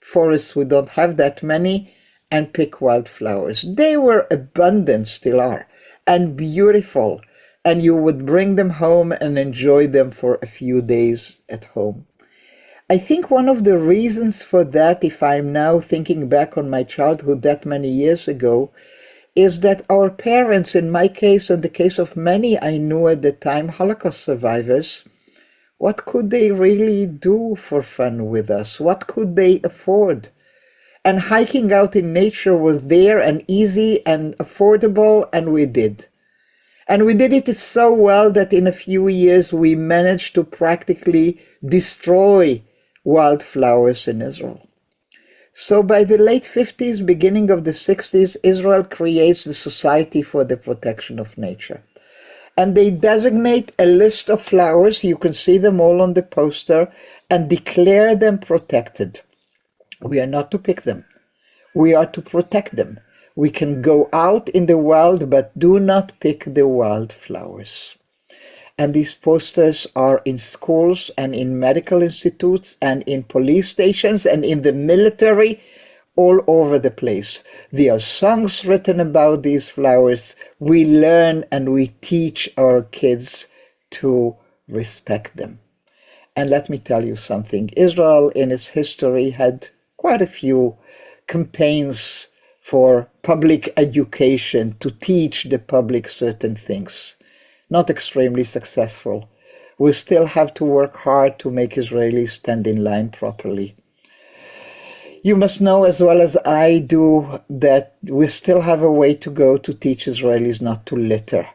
Speaker 2: forests, we don't have that many, and pick wildflowers. They were abundant, still are, and beautiful. And you would bring them home and enjoy them for a few days at home. I think one of the reasons for that, if I'm now thinking back on my childhood that many years ago, is that our parents, in my case and the case of many I knew at the time, Holocaust survivors, what could they really do for fun with us? What could they afford? And hiking out in nature was there and easy and affordable, and we did. And we did it so well that in a few years we managed to practically destroy wildflowers in Israel. So by the late 50s, beginning of the 60s, Israel creates the Society for the Protection of Nature. And they designate a list of flowers, you can see them all on the poster, and declare them protected. We are not to pick them. We are to protect them. We can go out in the wild, but do not pick the wildflowers. And these posters are in schools and in medical institutes and in police stations and in the military, all over the place. There are songs written about these flowers. We learn and we teach our kids to respect them. And let me tell you something. Israel in its history had quite a few campaigns for public education, to teach the public certain things. Not extremely successful. We still have to work hard to make Israelis stand in line properly. You must know as well as I do that we still have a way to go to teach Israelis not to litter.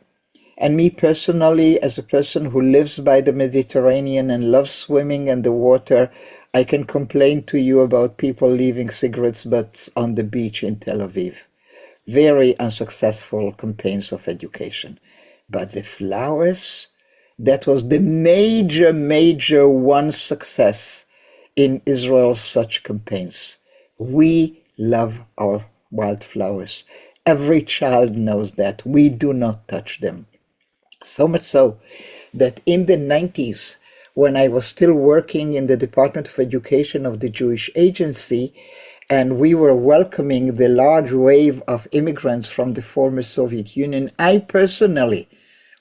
Speaker 2: And me personally, as a person who lives by the Mediterranean and loves swimming and the water, I can complain to you about people leaving cigarettes butts on the beach in Tel Aviv. Very unsuccessful campaigns of education. But the flowers, that was the major one success in Israel's such campaigns. We love our wildflowers. Every child knows that. We do not touch them. So much so that in the 90s, when I was still working in the Department of Education of the Jewish Agency, and we were welcoming the large wave of immigrants from the former Soviet Union, I personally,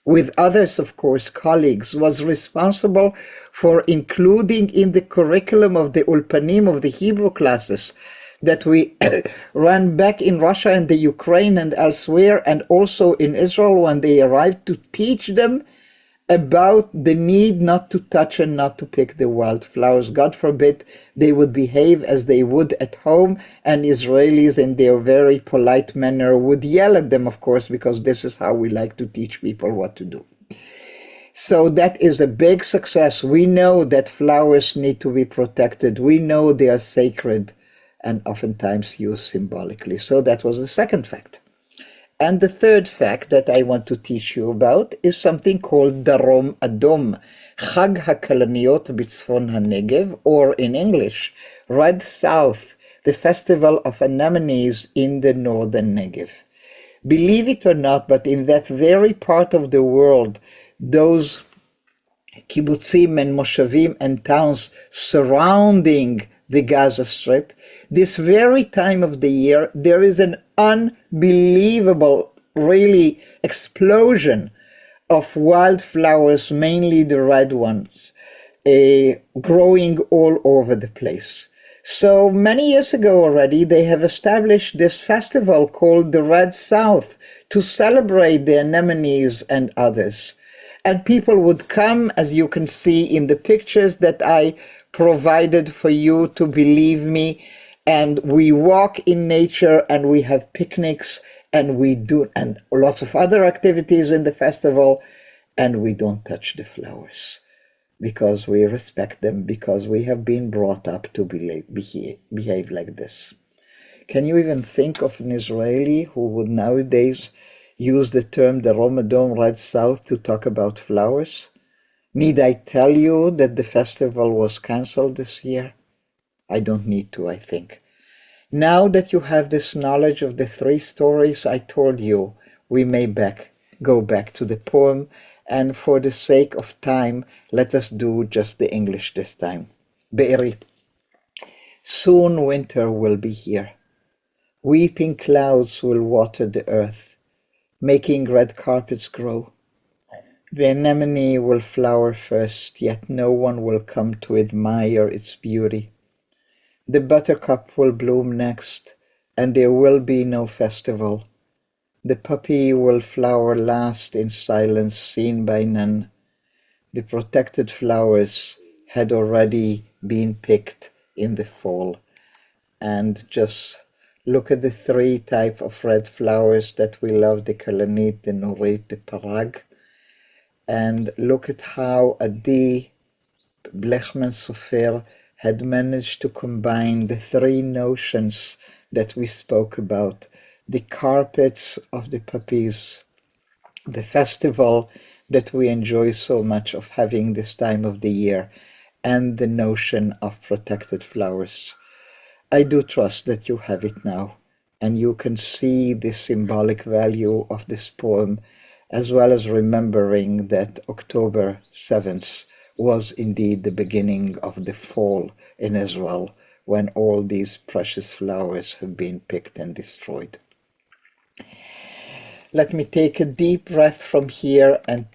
Speaker 2: with others, of course, colleagues, was responsible for including in the curriculum of the Ulpanim, of the Hebrew classes, that we ran back in Russia and the Ukraine and elsewhere, and also in Israel when they arrived, to teach them about the need not to touch and not to pick the wildflowers. God forbid they would behave as they would at home, and Israelis in their very polite manner would yell at them, of course, because this is how we like to teach people what to do. So that is a big success. We know that flowers need to be protected. We know they are sacred and oftentimes used symbolically. So that was the second fact. And the third fact that I want to teach you about is something called Darom Adom, Chag HaKalaniyot B'Tzfon HaNegev, or in English, Red South, the festival of anemones in the northern Negev. Believe it or not, but in that very part of the world, those kibbutzim and moshavim and towns surrounding the Gaza Strip, this very time of the year, there is an unbelievable, really, explosion of wildflowers, mainly the red ones, growing all over the place. So many years ago already, they have established this festival called the Red South to celebrate the anemones and others. And people would come, as you can see in the pictures that I provided for you to believe me, and we walk in nature and we have picnics and we do, and lots of other activities in the festival, and we don't touch the flowers because we respect them, because we have been brought up to behave like this. Can you even think of an Israeli who would nowadays use the term the Darom Red South to talk about flowers? Need I tell you that the festival was cancelled this year? I don't need to, I think. Now that you have this knowledge of the three stories I told you, we may go back to the poem, and for the sake of time, let us do just the English this time. Be'eri. Soon winter will be here. Weeping clouds will water the earth, making red carpets grow. The anemone will flower first, yet no one will come to admire its beauty. The buttercup will bloom next, and there will be no festival. The poppy will flower last in silence, seen by none. The protected flowers had already been picked in the fall. And just look at the three types of red flowers that we love, the kalanit, the norit, the parag. And look at how Adi Blechman Sofer had managed to combine the three notions that we spoke about: the carpets of the poppies, the festival that we enjoy so much of having this time of the year, and the notion of protected flowers. I do trust that you have it now, and you can see the symbolic value of this poem, as well as remembering that October 7th was indeed the beginning of the fall in Israel, when all these precious flowers have been picked and destroyed. Let me take a deep breath from here and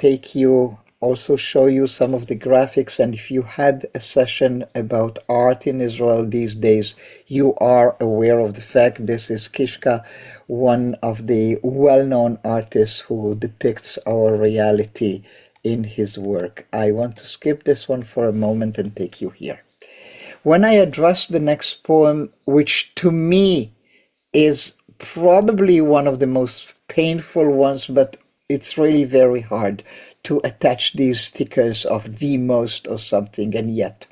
Speaker 2: also show you some of the graphics. And if you had a session about art in Israel these days, you are aware of the fact this is Kishka, one of the well-known artists who depicts our reality in his work. I want to skip this one for a moment and take you here. When I address the next poem, which to me is probably one of the most painful ones, but it's really very hard to attach these stickers of the most or something, and yet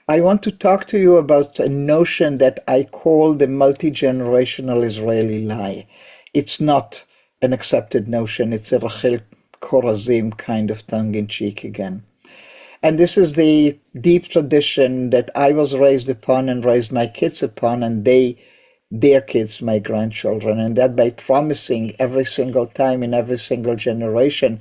Speaker 2: I want to talk to you about a notion that I call the multi-generational Israeli lie. It's not an accepted notion, it's a Rachel Korazim kind of tongue-in-cheek again. And this is the deep tradition that I was raised upon and raised my kids upon, and their kids, my grandchildren, and that by promising every single time in every single generation,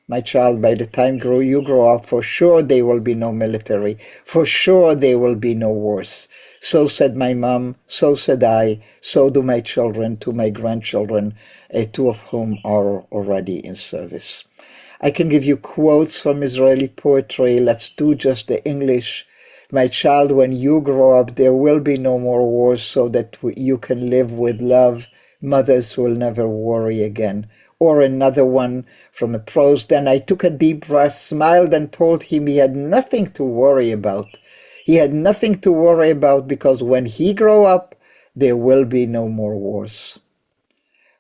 Speaker 2: my child, by the time you grow up, for sure there will be no military. For sure there will be no wars. So said my mom, so said I, so do my children, to my grandchildren, two of whom are already in service. I can give you quotes from Israeli poetry. Let's do just the English. My child, when you grow up, there will be no more wars so that you can live with love. Mothers will never worry again. Or another one from a prose. Then I took a deep breath, smiled, and told him he had nothing to worry about. He had nothing to worry about because when he grow up, there will be no more wars.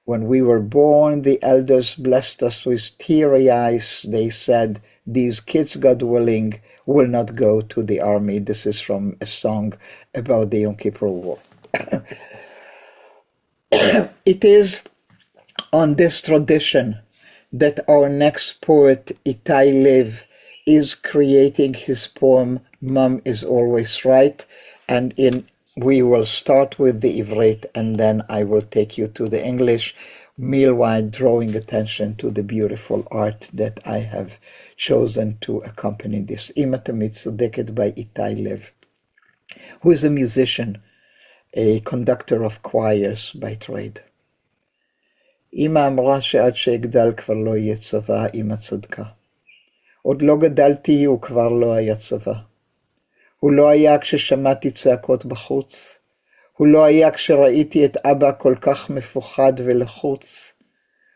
Speaker 2: When we were born, the elders blessed us with teary eyes. They said, these kids, God willing, will not go to the army. This is from a song about the Yom Kippur War. It is on this tradition that our next poet, Itai Lev, is creating his poem, Mom is Always Right, and we will start with the Ivrit, and then I will take you to the English, meanwhile drawing attention to the beautiful art that I have chosen to accompany this. Ima Tamid Tzodeket by Itai Lev, who is a musician, a conductor of choirs by trade. אמא אמרה שעד שאגדל כבר לא יהיה צבא, אמא צדקה. עוד לא גדלתי, הוא כבר לא היה צבא. הוא לא היה כששמעתי צעקות בחוץ. הוא לא היה כשראיתי את אבא כל כך מפוחד ולחוץ.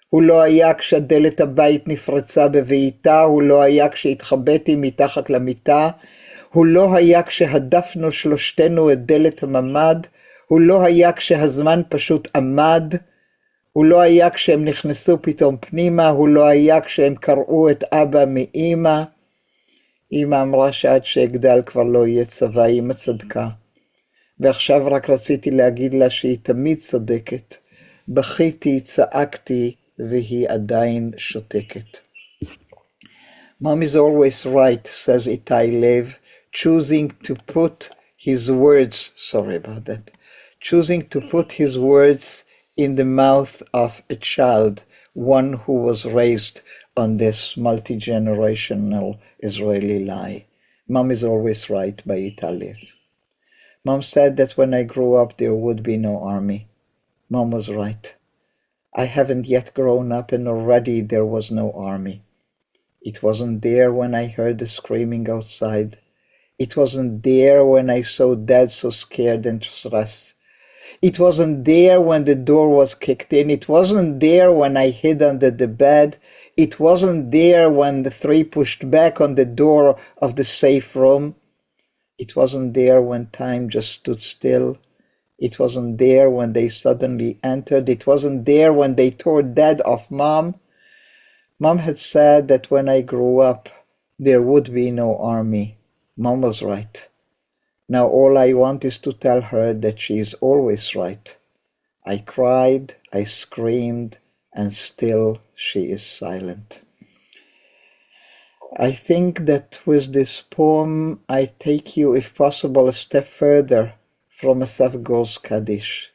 Speaker 2: הוא לא היה כשדלת הבית נפרצה בבעיטה, הוא לא היה כשהתחבאתי מתחת למיטה. הוא לא היה כשהדפנו שלושתנו את דלת הממ"ד. הוא לא היה כשהזמן פשוט עמד. הוא לא היה כשהם נכנסו פתאום פנימה, הוא לא היה כשהם קראו את אבא מאמא. אמא אמרה שעד שאגדל כבר לא יהיה צבא, אמא צדקה. ועכשיו רק רציתי להגיד לה שהיא תמיד צודקת. בכיתי, צעקתי, והיא עדיין שותקת. Mom is always right, says Itai Lev, choosing to put his words in the mouth of a child, one who was raised on this multi-generational Israeli lie. Mom is always right by Itai Lev. Mom said that when I grew up there would be no army. Mom was right. I haven't yet grown up and already there was no army. It wasn't there when I heard the screaming outside. It wasn't there when I saw Dad so scared and stressed. It wasn't there when the door was kicked in. It wasn't there when I hid under the bed. It wasn't there when the three pushed back on the door of the safe room. It wasn't there when time just stood still. It wasn't there when they suddenly entered. It wasn't there when they tore Dad off Mom. Mom had said that when I grew up, there would be no army. Mom was right. Now all I want is to tell her that she is always right. I cried, I screamed, and still she is silent. I think that with this poem, I take you, if possible, a step further from Asaf Gore's Kaddish.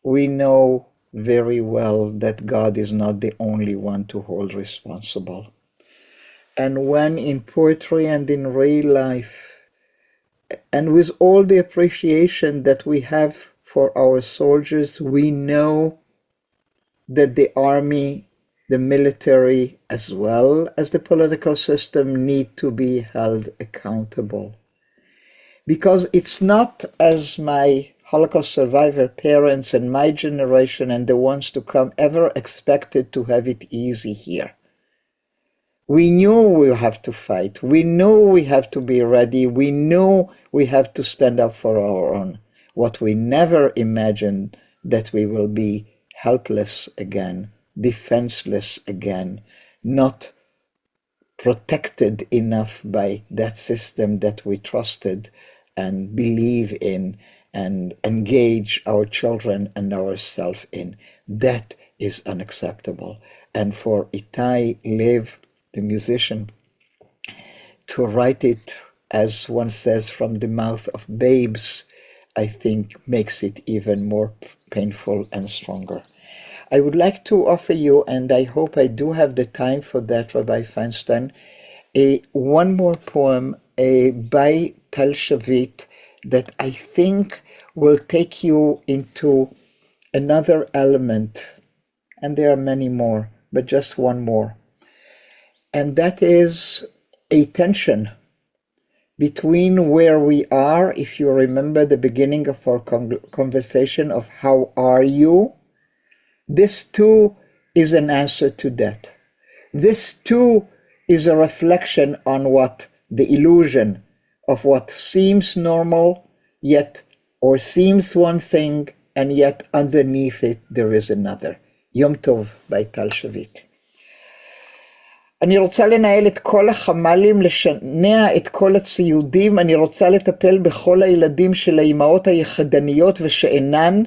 Speaker 2: We know very well that God is not the only one to hold responsible. And when in poetry and in real life, and with all the appreciation that we have for our soldiers, we know that the army, the military, as well as the political system need to be held accountable. Because it's not, as my Holocaust survivor parents and my generation and the ones to come ever expected to have it easy here. We knew we have to fight. We knew we have to be ready. We knew we have to stand up for our own. What we never imagined that we will be helpless again, defenseless again, not protected enough by that system that we trusted and believe in and engage our children and ourselves in. That is unacceptable. And for Itai Lev, the musician, to write it, as one says, from the mouth of babes, I think makes it even more painful and stronger. I would like to offer you, and I hope I do have the time for that, Rabbi Feinstein, one more poem by Tal Shavit that I think will take you into another element, and there are many more, but just one more. And that is a tension between where we are, if you remember the beginning of our conversation of how are you, this too is an answer to that. This too is a reflection on what the illusion of what seems normal, yet, or seems one thing, and yet underneath it there is another. Yom Tov by Tal Shavit. אני רוצה לנהל את כל החמלים, לשנע את כל הציודים, אני רוצה לטפל בכל הילדים של האימהות היחדניות ושאינן,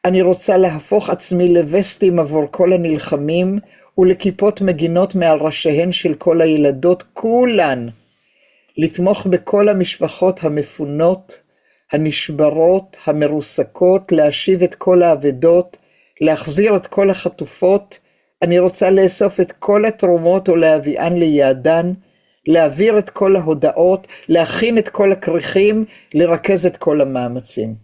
Speaker 2: אני רוצה להפוך עצמי לווסטים עבור כל הנלחמים, ולכיפות מגינות מעל ראשיהן של כל הילדות, כולן, לתמוך בכל המשפחות המפונות, הנשברות, המרוסקות, להשיב את כל האבדות, להחזיר את כל החטופות, אני רוצה לאסוף את כל התרומות ולהביאן ליעדן, להעביר את כל ההודעות, להכין את כל הכריכים, לרכז את כל המאמצים.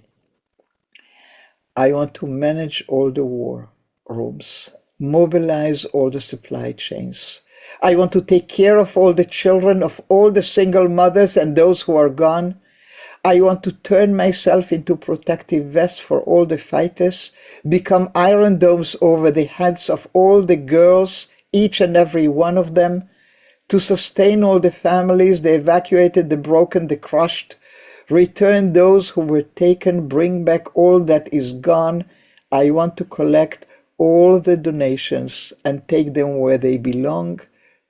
Speaker 2: I want to manage all the war rooms, mobilize all the supply chains. I want to take care of all the children, of all the single mothers and those who are gone. I want to turn myself into protective vests for all the fighters, become iron domes over the heads of all the girls, each and every one of them, to sustain all the families, the evacuated, the broken, the crushed, return those who were taken, bring back all that is gone. I want to collect all the donations and take them where they belong,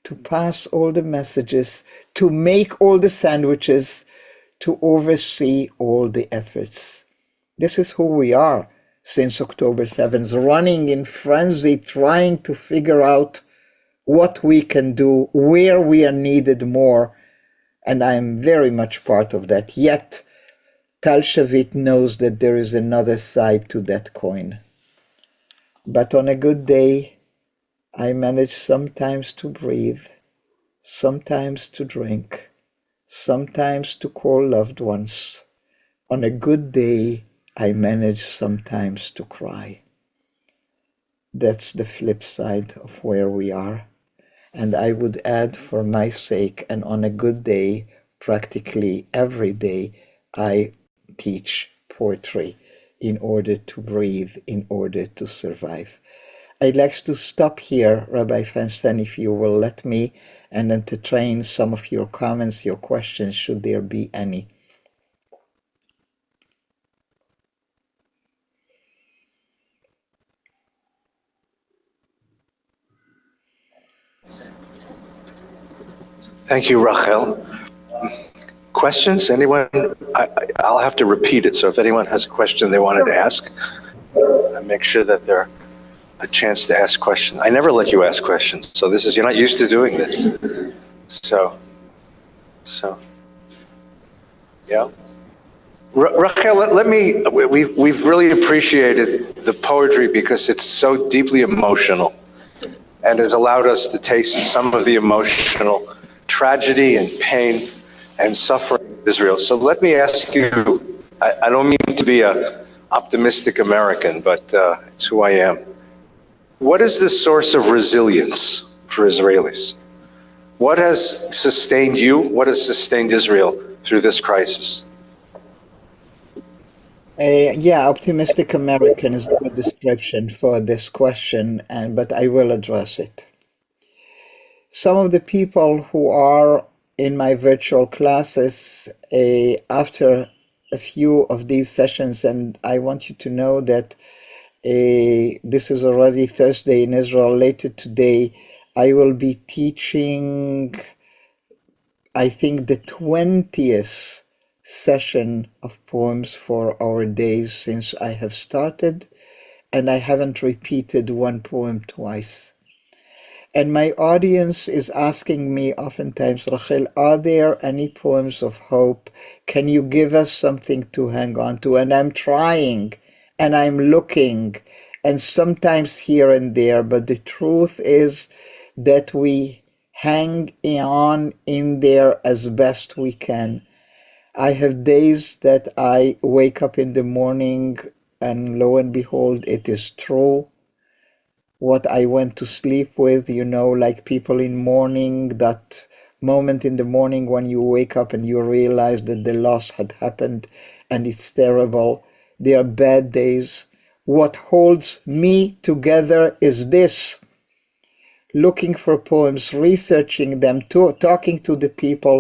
Speaker 2: to pass all the messages, to make all the sandwiches, to oversee all the efforts. This is who we are since October 7th, running in frenzy, trying to figure out what we can do, where we are needed more, and I am very much part of that. Yet, Tal Shavit knows that there is another side to that coin. But on a good day, I manage sometimes to breathe, sometimes to drink, sometimes to call loved ones. On a good day, I manage sometimes to cry. That's the flip side of where we are. And I would add, for my sake, and on a good day, practically every day, I teach poetry in order to breathe, in order to survive. I'd like to stop here, Rabbi Feinstein, if you will let me, and entertain some of your comments, your questions, should there be any.
Speaker 1: Thank you, Rachel. Questions? Anyone? I'll have to repeat it, so if anyone has a question they wanted to ask, I make sure that they're a chance to ask questions. I never let you ask questions, so this is, you're not used to doing this. So, yeah. Rachel, we've really appreciated the poetry because it's so deeply emotional and has allowed us to taste some of the emotional tragedy and pain and suffering of Israel. So let me ask you, I don't mean to be an optimistic American, but it's who I am. What is the source of resilience for Israelis? What has sustained you? What has sustained Israel through this crisis?
Speaker 2: Optimistic American is the description for this question, but I will address it. Some of the people who are in my virtual classes after a few of these sessions, and I want you to know that this is already Thursday in Israel. Later today, I will be teaching, I think, the 20th session of poems for our days since I have started, and I haven't repeated one poem twice. And my audience is asking me oftentimes, Rachel, are there any poems of hope? Can you give us something to hang on to? And I'm trying, and I'm looking, and sometimes here and there, but the truth is that we hang on in there as best we can. I have days that I wake up in the morning and lo and behold, it is true. What I went to sleep with, like people in mourning, that moment in the morning when you wake up and you realize that the loss had happened and it's terrible. There are bad days. What holds me together is this: looking for poems, researching them, talking to the people,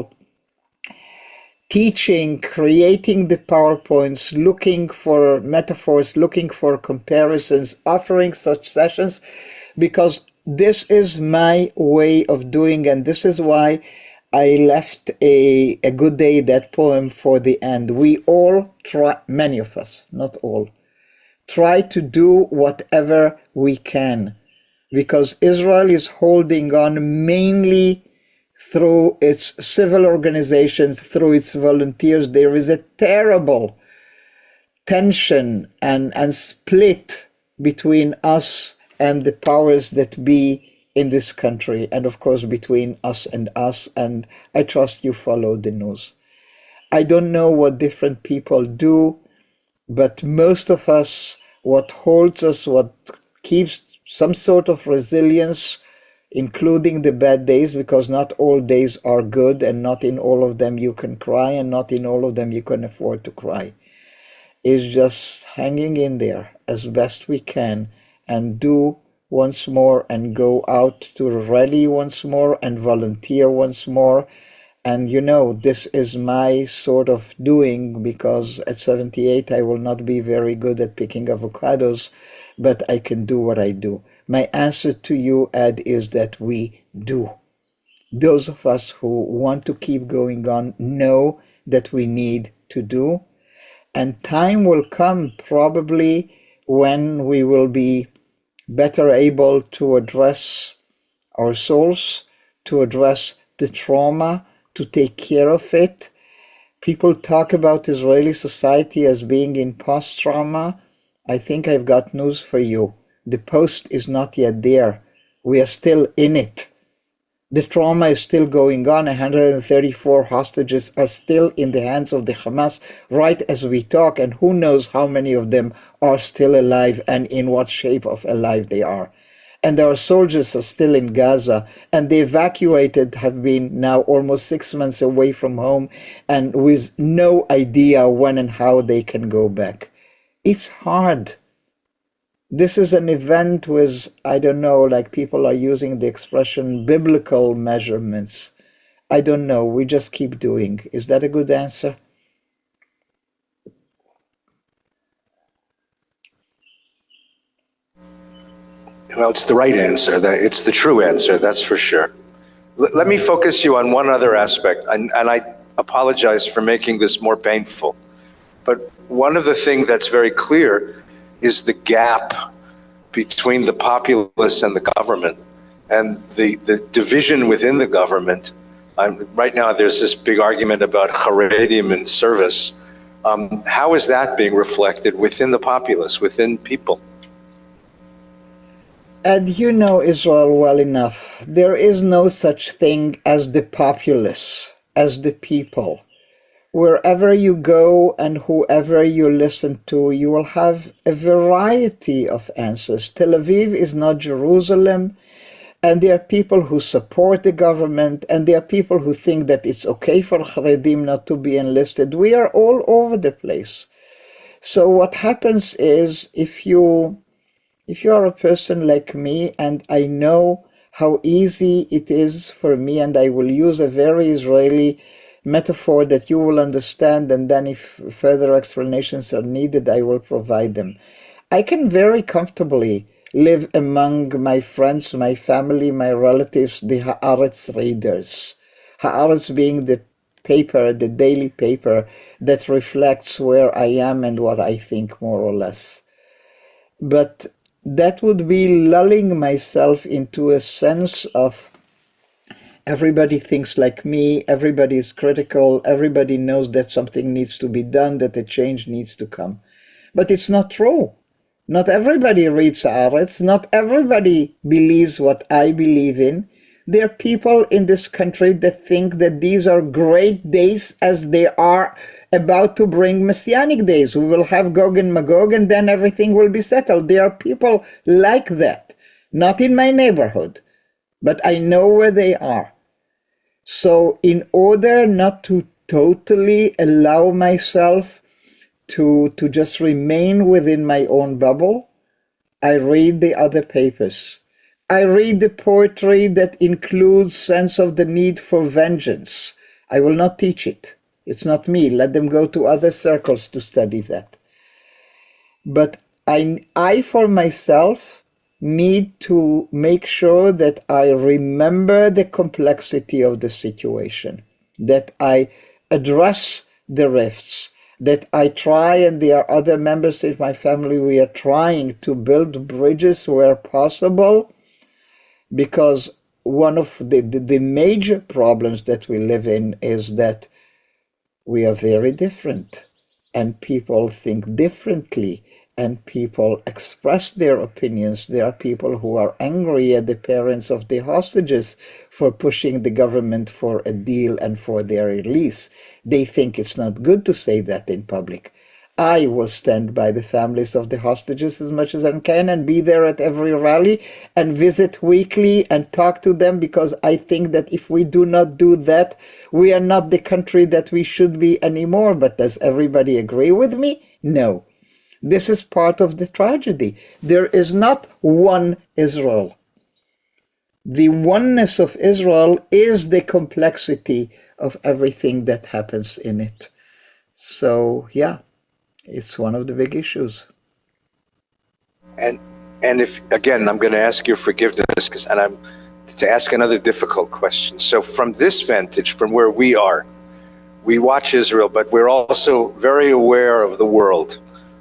Speaker 2: teaching, creating the PowerPoints, looking for metaphors, looking for comparisons, offering such sessions, because this is my way of doing, and this is why I left a good day, that poem, for the end. We all try, many of us, not all, try to do whatever we can, because Israel is holding on mainly through its civil organizations, through its volunteers. There is a terrible tension and split between us and the powers that be in this country, and of course between us, and I trust you follow the news. I don't know what different people do, but most of us, what holds us, what keeps some sort of resilience, including the bad days, because not all days are good, and not in all of them you can cry, and not in all of them you can afford to cry, is just hanging in there as best we can, and do once more, and go out to rally once more, and volunteer once more. And this is my sort of doing, because at 78 I will not be very good at picking avocados, but I can do what I do. My answer to you, Ed, is that we do. Those of us who want to keep going on know that we need to do. And time will come probably when we will be better able to address our souls, to address the trauma, to take care of it. People talk about Israeli society as being in post-trauma. I think I've got news for you. The post is not yet there. We are still in it. The trauma is still going on. 134 hostages are still in the hands of the Hamas right as we talk, and who knows how many of them are still alive and in what shape of alive they are. And our soldiers are still in Gaza, and the evacuated have been now almost 6 months away from home, and with no idea when and how they can go back. It's hard. This is an event with, I don't know, like people are using the expression biblical measurements. I don't know. We just keep doing. Is that a good answer?
Speaker 1: Well, it's the right answer. It's the true answer, that's for sure. Let me focus you on one other aspect, and I apologize for making this more painful. But one of the things that's very clear is the gap between the populace and the government, and the division within the government. Right now, there's this big argument about Haredim in service. How is that being reflected within the populace, within people?
Speaker 2: And you know Israel well enough. There is no such thing as the populace, as the people. Wherever you go and whoever you listen to, you will have a variety of answers. Tel Aviv is not Jerusalem, and there are people who support the government, and there are people who think that it's okay for Haredim not to be enlisted. We are all over the place. So what happens is, if you are a person like me, and I know how easy it is for me, and I will use a very Israeli metaphor that you will understand, and then if further explanations are needed, I will provide them. I can very comfortably live among my friends, my family, my relatives, the Haaretz readers. Haaretz being the paper, the daily paper that reflects where I am and what I think, more or less. But that would be lulling myself into a sense of everybody thinks like me, everybody is critical, everybody knows that something needs to be done, that a change needs to come. But it's not true. Not everybody reads Haaretz. Not everybody believes what I believe in. There are people in this country that think that these are great days as they are about to bring Messianic days. We will have Gog and Magog and then everything will be settled. There are people like that. Not in my neighborhood, but I know where they are. So in order not to totally allow myself to just remain within my own bubble, I read the other papers. I read the poetry that includes sense of the need for vengeance. I will not teach it. It's not me. Let them go to other circles to study that. But I for myself need to make sure that I remember the complexity of the situation, that I address the rifts, that I try, and there are other members in my family, we are trying to build bridges where possible, because one of the major problems that we live in is that we are very different, and people think differently, and people express their opinions. There are people who are angry at the parents of the hostages for pushing the government for a deal and for their release. They think it's not good to say that in public. I will stand by the families of the hostages as much as I can and be there at every rally and visit weekly and talk to them, because I think that if we do not do that, we are not the country that we should be anymore. But does everybody agree with me? No. This is part of the tragedy. There is not one Israel. The oneness of Israel is the complexity of everything that happens in it. So, yeah, it's one of the big issues.
Speaker 1: And if, again, I'm going to ask your forgiveness, and I'm to ask another difficult question. So from this vantage, from where we are, we watch Israel, but we're also very aware of the world,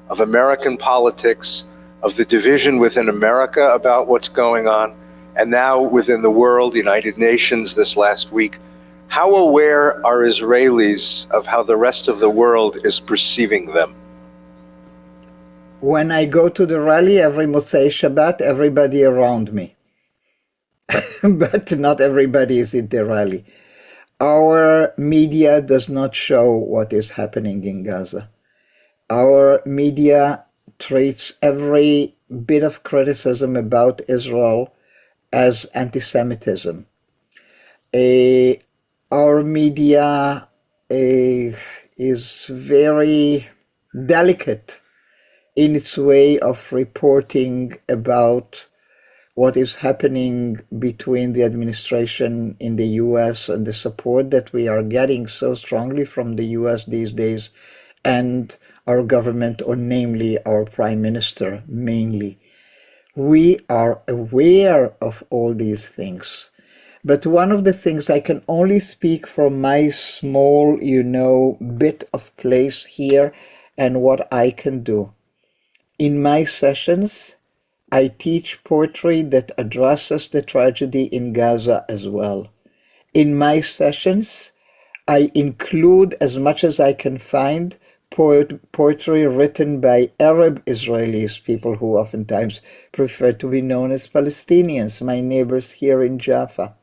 Speaker 1: of American politics, of the division within America about what's going on, and now within the world, United Nations this last week. How aware are Israelis of how the rest of the world is perceiving them?
Speaker 2: When I go to the rally every Motzei Shabbat, everybody around me. But not everybody is in the rally. Our media does not show what is happening in Gaza. Our media treats every bit of criticism about Israel as anti-Semitism. Our media is very delicate in its way of reporting about what is happening between the administration in the US and the support that we are getting so strongly from the US these days, and our government, or namely our prime minister mainly. We are aware of all these things. But one of the things, I can only speak from my small, bit of place here and what I can do. In my sessions, I teach poetry that addresses the tragedy in Gaza as well. In my sessions, I include, as much as I can find, poetry written by Arab Israelis, people who oftentimes prefer to be known as Palestinians, my neighbors here in Jaffa.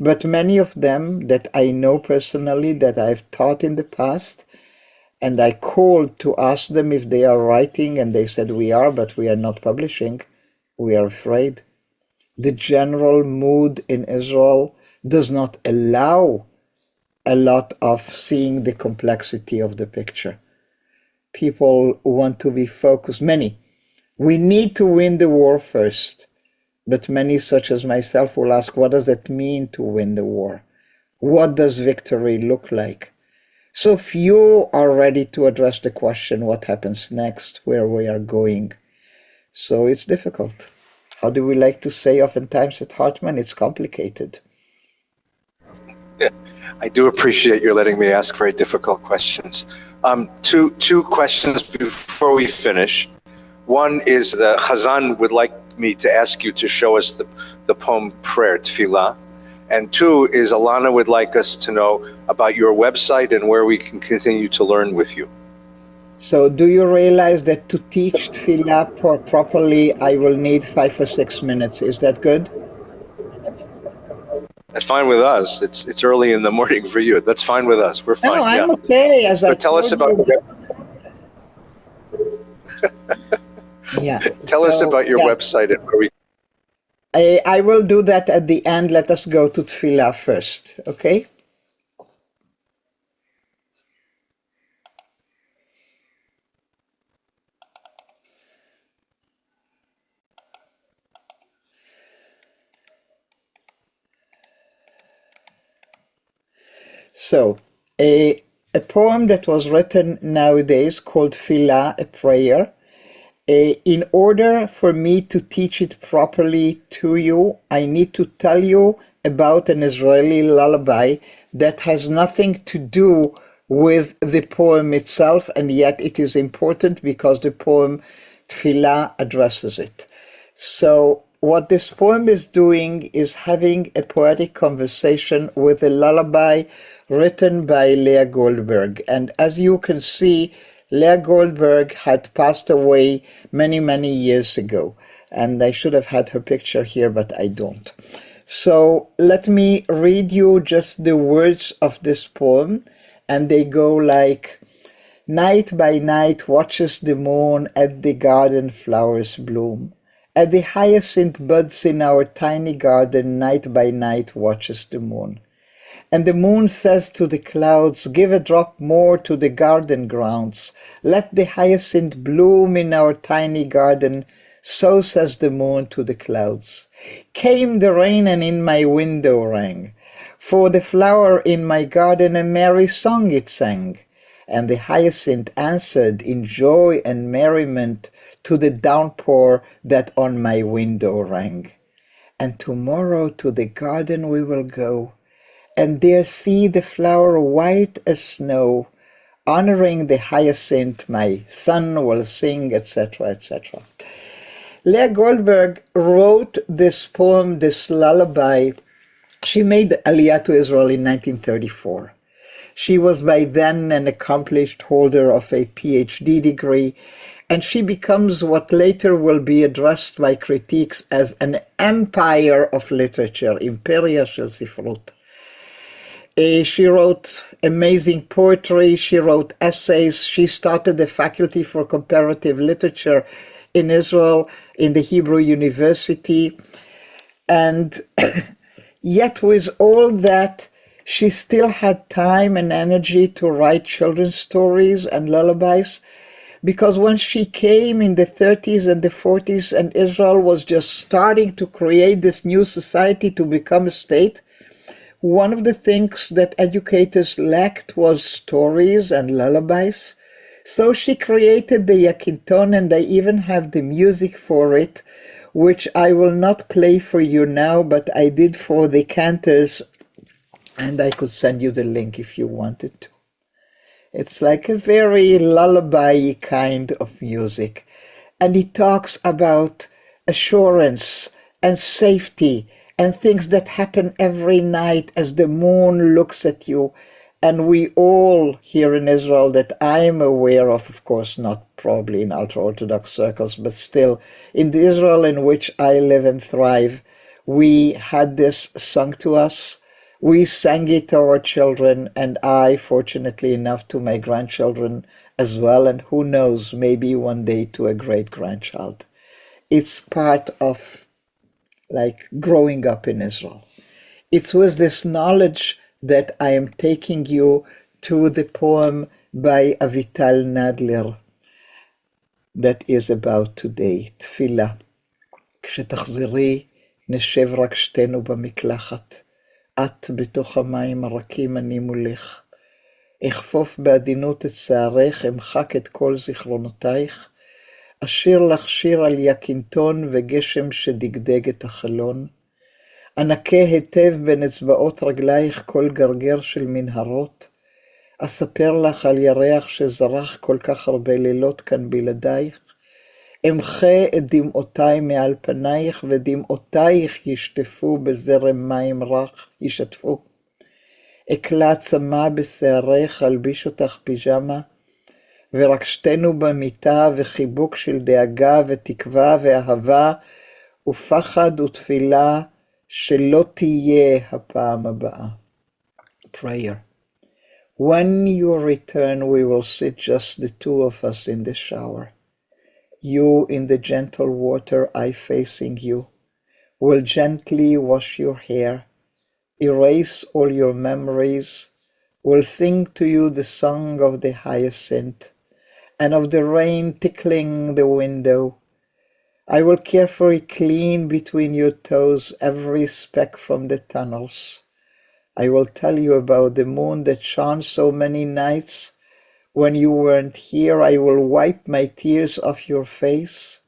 Speaker 2: But many of them that I know personally, that I've taught in the past, and I called to ask them if they are writing, and they said we are, but we are not publishing. We are afraid. The general mood in Israel does not allow a lot of seeing the complexity of the picture. People want to be focused. Many. We need to win the war first. But many, such as myself, will ask, what does it mean to win the war? What does victory look like? So few are ready to address the question, what happens next, where we are going. So it's difficult. How do we like to say oftentimes at Hartman? It's complicated.
Speaker 1: Yeah, I do appreciate you letting me ask very difficult questions. Two questions before we finish. One is the Chazan would like me to ask you to show us the poem prayer, Tefillah. And two is Alana would like us to know about your website and where we can continue to learn with you.
Speaker 2: So do you realize that to teach tefillah properly, I will need 5 or 6 minutes? Is that good?
Speaker 1: That's fine with us. It's early in the morning for you. That's fine with us. We're
Speaker 2: No,
Speaker 1: fine. Yeah.
Speaker 2: I'm okay. As
Speaker 1: So
Speaker 2: I
Speaker 1: tell us
Speaker 2: told
Speaker 1: about
Speaker 2: you. Yeah.
Speaker 1: tell us
Speaker 2: So,
Speaker 1: about your
Speaker 2: yeah.
Speaker 1: website and where we.
Speaker 2: I will do that at the end. Let us go to tefillah first, okay? So, a poem that was written nowadays called Tefillah, a prayer. In order for me to teach it properly to you, I need to tell you about an Israeli lullaby that has nothing to do with the poem itself, and yet it is important because the poem Tefillah addresses it. So what this poem is doing is having a poetic conversation with a lullaby written by Leah Goldberg. And as you can see, Leah Goldberg had passed away many, many years ago. And I should have had her picture here, but I don't. So let me read you just the words of this poem. And they go like, night by night watches the moon at the garden flowers bloom. At the hyacinth buds in our tiny garden, night by night watches the moon. And the moon says to the clouds, give a drop more to the garden grounds. Let the hyacinth bloom in our tiny garden. So says the moon to the clouds. Came the rain and in my window rang. For the flower in my garden a merry song it sang. And the hyacinth answered in joy and merriment to the downpour that on my window rang. And tomorrow to the garden we will go, and there see the flower white as snow, honoring the hyacinth my son will sing, etc., etc. Leah Goldberg wrote this poem, this lullaby. She made Aliyah to Israel in 1934. She was by then an accomplished holder of a PhD degree, and she becomes what later will be addressed by critiques as an empire of literature, Imperia shel Sifrut. She wrote amazing poetry, she wrote essays, she started the Faculty for Comparative Literature in Israel in the Hebrew University, and yet with all that, she still had time and energy to write children's stories and lullabies, because when she came in the 30s and the 40s and Israel was just starting to create this new society to become a state, one of the things that educators lacked was stories and lullabies. So she created the Yakinton, and I even have the music for it, which I will not play for you now, but I did for the cantors, and I could send you the link if you wanted to. It's like a very lullaby kind of music. And it talks about assurance and safety and things that happen every night as the moon looks at you. And we all here in Israel that I'm aware of course, not probably in ultra-Orthodox circles, but still in the Israel in which I live and thrive, we had this sung to us. We sang it to our children, and I, fortunately enough, to my grandchildren as well, and who knows, maybe one day to a great-grandchild. It's part of, like, growing up in Israel. It's with this knowledge that I am taking you to the poem by Avital Nadler that is about today, תפילה. כשתחזרי, נשב רק שתינו במקלחת. את בתוך המים הרכים, אני מולך. אחפוף בעדינות את שערך, אמחק את כל זיכרונותייך. אשיר לך שיר על יקינטון וגשם שדגדג את החלון. אנקה היטב בין אצבעות רגלייך כל גרגר של מנהרות. אספר לך על ירח שזרח כל כך הרבה לילות כאן בלעדייך. אמחה את דמעותיי מעל פנייך, ודמעותייך ישטפו בזרם מים רך, ישטפו. אקלע צמא בשערך, אלביש אותך פיג'מה, ורק שתינו במיטה, וחיבוק של דאגה ותקווה ואהבה, ופחד ותפילה שלא תהיה הפעם הבאה. Prayer. When you return, we will sit just the two of us in the shower. You in the gentle water, I facing you, will gently wash your hair, erase all your memories, will sing to you the song of the hyacinth and of the rain tickling the window. I will carefully clean between your toes every speck from the tunnels. I will tell you about the moon that shone so many nights. When you weren't here, I will wipe my tears off your face.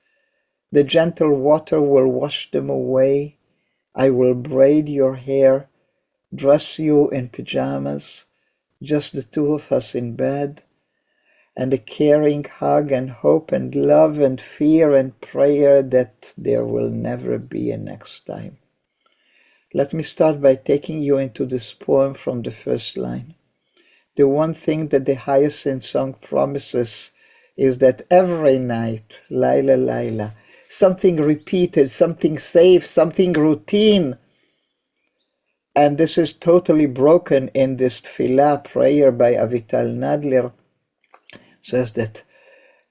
Speaker 2: The gentle water will wash them away. I will braid your hair, dress you in pajamas, just the two of us in bed, and a caring hug and hope and love and fear and prayer that there will never be a next time. Let me start by taking you into this poem from the first line. The one thing that the Hyacinth song promises is that every night, Laila, Laila, something repeated, something safe, something routine. And this is totally broken in this tefillah prayer by Avital Nadler. Says that,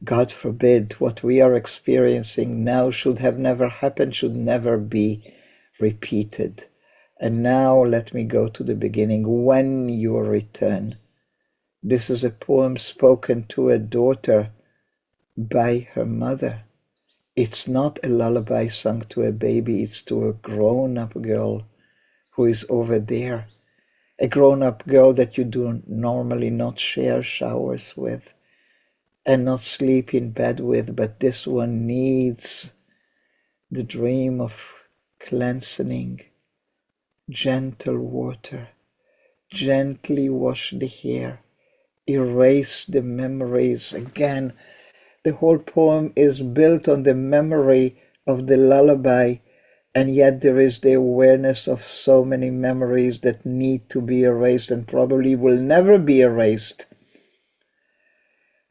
Speaker 2: God forbid, what we are experiencing now should have never happened, should never be repeated. And now let me go to the beginning. When you return. This is a poem spoken to a daughter by her mother. It's not a lullaby sung to a baby, it's to a grown-up girl who is over there. A grown-up girl that you do normally not share showers with and not sleep in bed with, but this one needs the dream of cleansing, gentle water, gently wash the hair, erase the memories. Again, the whole poem is built on the memory of the lullaby, and yet there is the awareness of so many memories that need to be erased and probably will never be erased.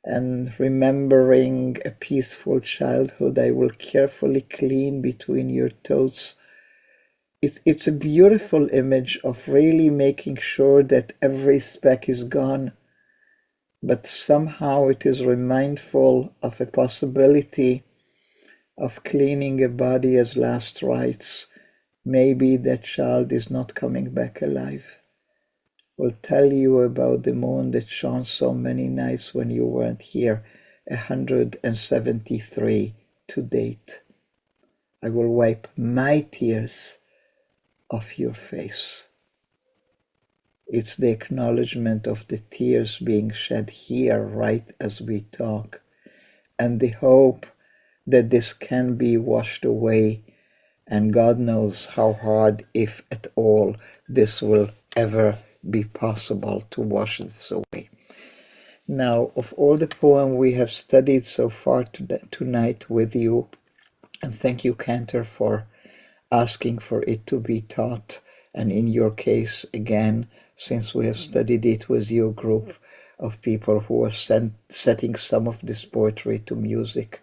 Speaker 2: And remembering a peaceful childhood, I will carefully clean between your toes. It's a beautiful image of really making sure that every speck is gone, but somehow it is remindful of a possibility of cleaning a body as last rites. Maybe that child is not coming back alive. We'll tell you about the moon that shone so many nights when you weren't here, 173 to date. I will wipe my tears off your face. It's the acknowledgement of the tears being shed here right as we talk, and the hope that this can be washed away, and God knows how hard, if at all, this will ever be possible to wash this away. Now, of all the poem we have studied so far tonight with you, and thank you, Cantor, for asking for it to be taught, and in your case, again, since we have studied it with your group of people who are setting some of this poetry to music.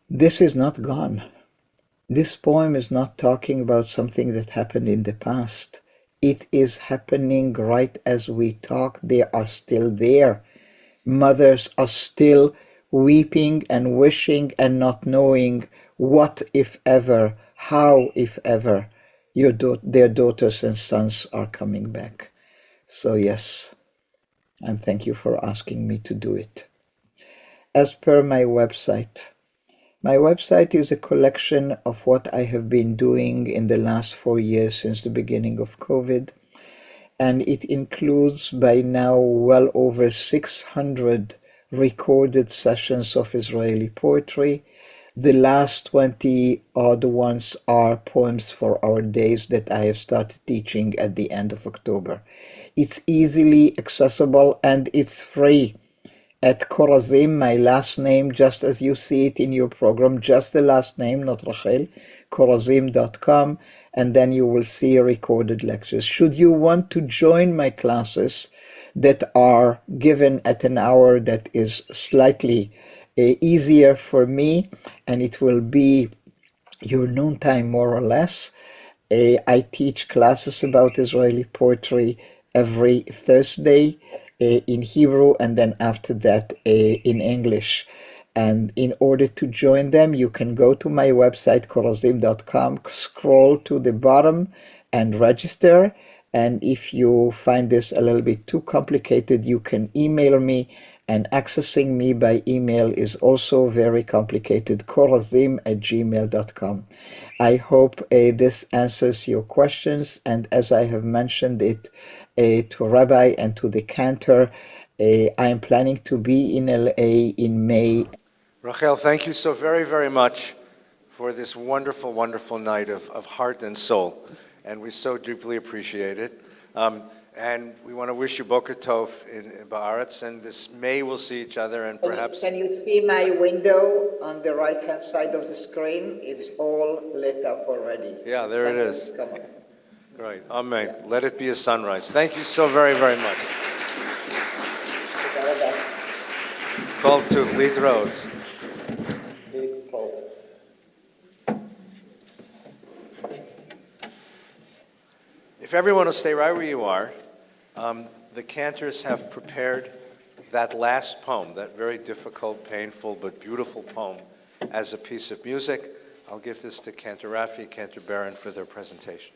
Speaker 2: This is not gone. This poem is not talking about something that happened in the past. It is happening right as we talk. They are still there. Mothers are still weeping and wishing and not knowing what, if ever, how, if ever, their daughters and sons are coming back. So yes, and thank you for asking me to do it. As per my website is a collection of what I have been doing in the last 4 years since the beginning of COVID, and it includes by now well over 600 recorded sessions of Israeli poetry. The last 20 odd ones are poems for our days that I have started teaching at the end of October. It's easily accessible and it's free at Korazim, my last name, just as you see it in your program, just the last name, not Rachel, korazim.com, and then you will see recorded lectures. Should you want to join my classes, that are given at an hour that is slightly easier for me, and it will be your noontime more or less. I teach classes about Israeli poetry every Thursday in Hebrew, and then after that in English. And in order to join them, you can go to my website, korozim.com, scroll to the bottom and register. And if you find this a little bit too complicated, you can email me. And accessing me by email is also very complicated, korozim@gmail.com. I hope this answers your questions. And as I have mentioned it to Rabbi and to the cantor, I am planning to be in LA in May.
Speaker 1: Rachel, thank you so very, very much for this wonderful, wonderful night of heart and soul. And we so deeply appreciate it. And we want to wish you Boker Tov in Ba'aretz. And this May we'll see each other and perhaps...
Speaker 2: Can you see my window on the right-hand side of the screen? It's all lit up already.
Speaker 1: Yeah, there it is.
Speaker 2: Come on.
Speaker 1: Right. Amen. Let it be a sunrise. Thank you so very, very much. Call to Leith Road. If everyone will stay right where you are, the cantors have prepared that last poem, that very difficult, painful, but beautiful poem, as a piece of music. I'll give this to Cantor Rafi, Cantor Baron for their presentation.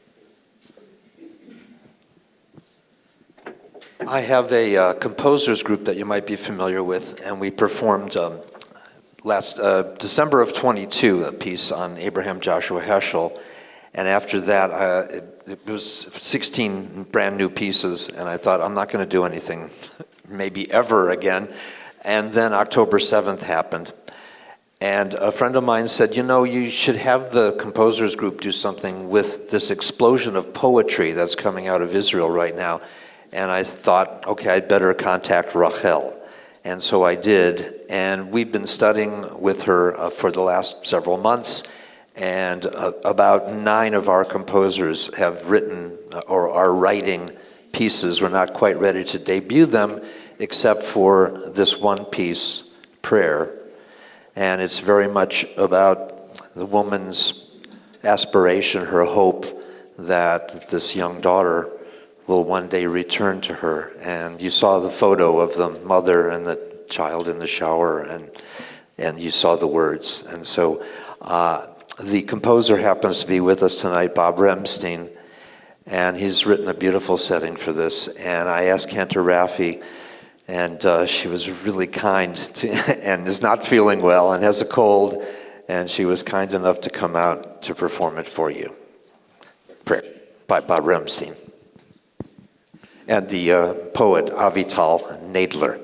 Speaker 3: I have a composers group that you might be familiar with, and we performed last December of 22 a piece on Abraham Joshua Heschel, and after that it was 16 brand new pieces, and I thought I'm not going to do anything maybe ever again. And then October 7th happened, and a friend of mine said, you know, you should have the composers group do something with this explosion of poetry that's coming out of Israel right now. And I thought, okay, I'd better contact Rachel. And so I did, and we've been studying with her for the last several months, and about 9 of our composers have written or are writing pieces. We're not quite ready to debut them, except for this one piece, Prayer. And it's very much about the woman's aspiration, her hope that this young daughter will one day return to her. And you saw the photo of the mother and the child in the shower, and you saw the words. And so the composer happens to be with us tonight, Bob Remstein, and he's written a beautiful setting for this. And I asked Cantor Rafi, and she was really kind to, and is not feeling well and has a cold, and she was kind enough to come out to perform it for you. Prayer by Bob Remstein. And the poet Avital Nadler.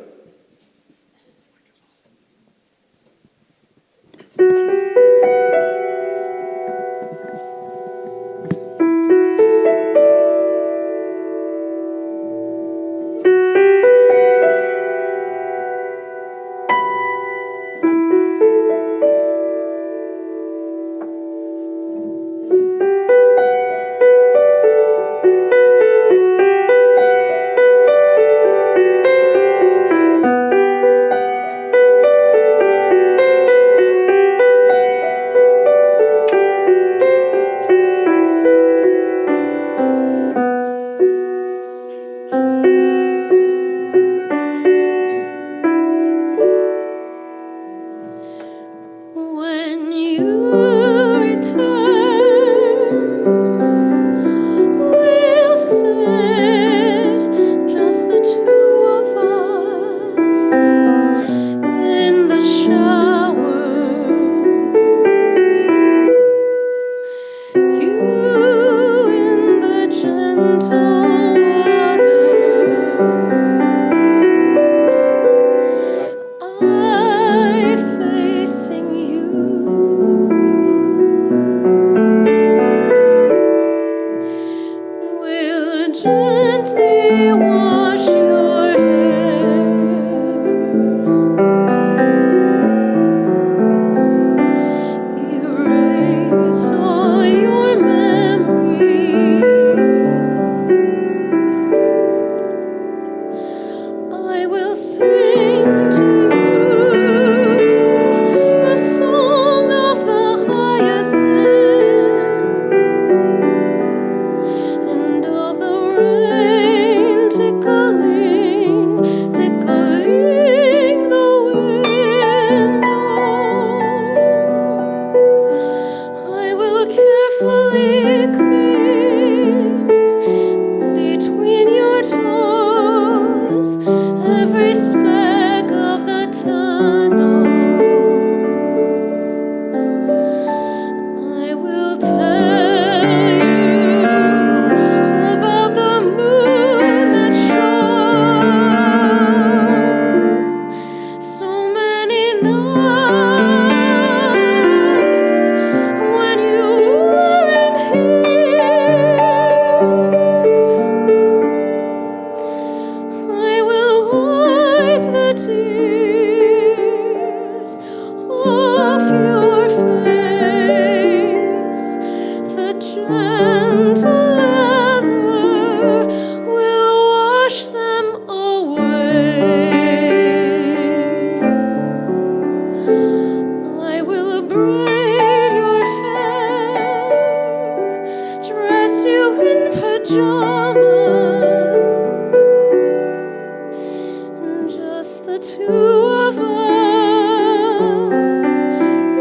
Speaker 4: two of us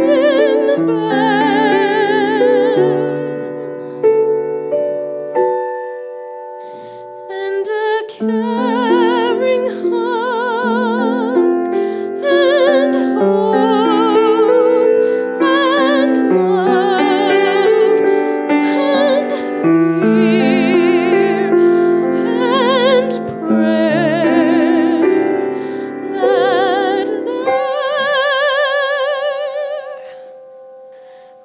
Speaker 4: in bed, and a caring hug and hope and love and fear and prayer, that there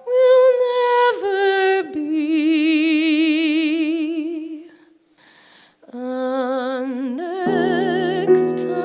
Speaker 4: will never be a next time.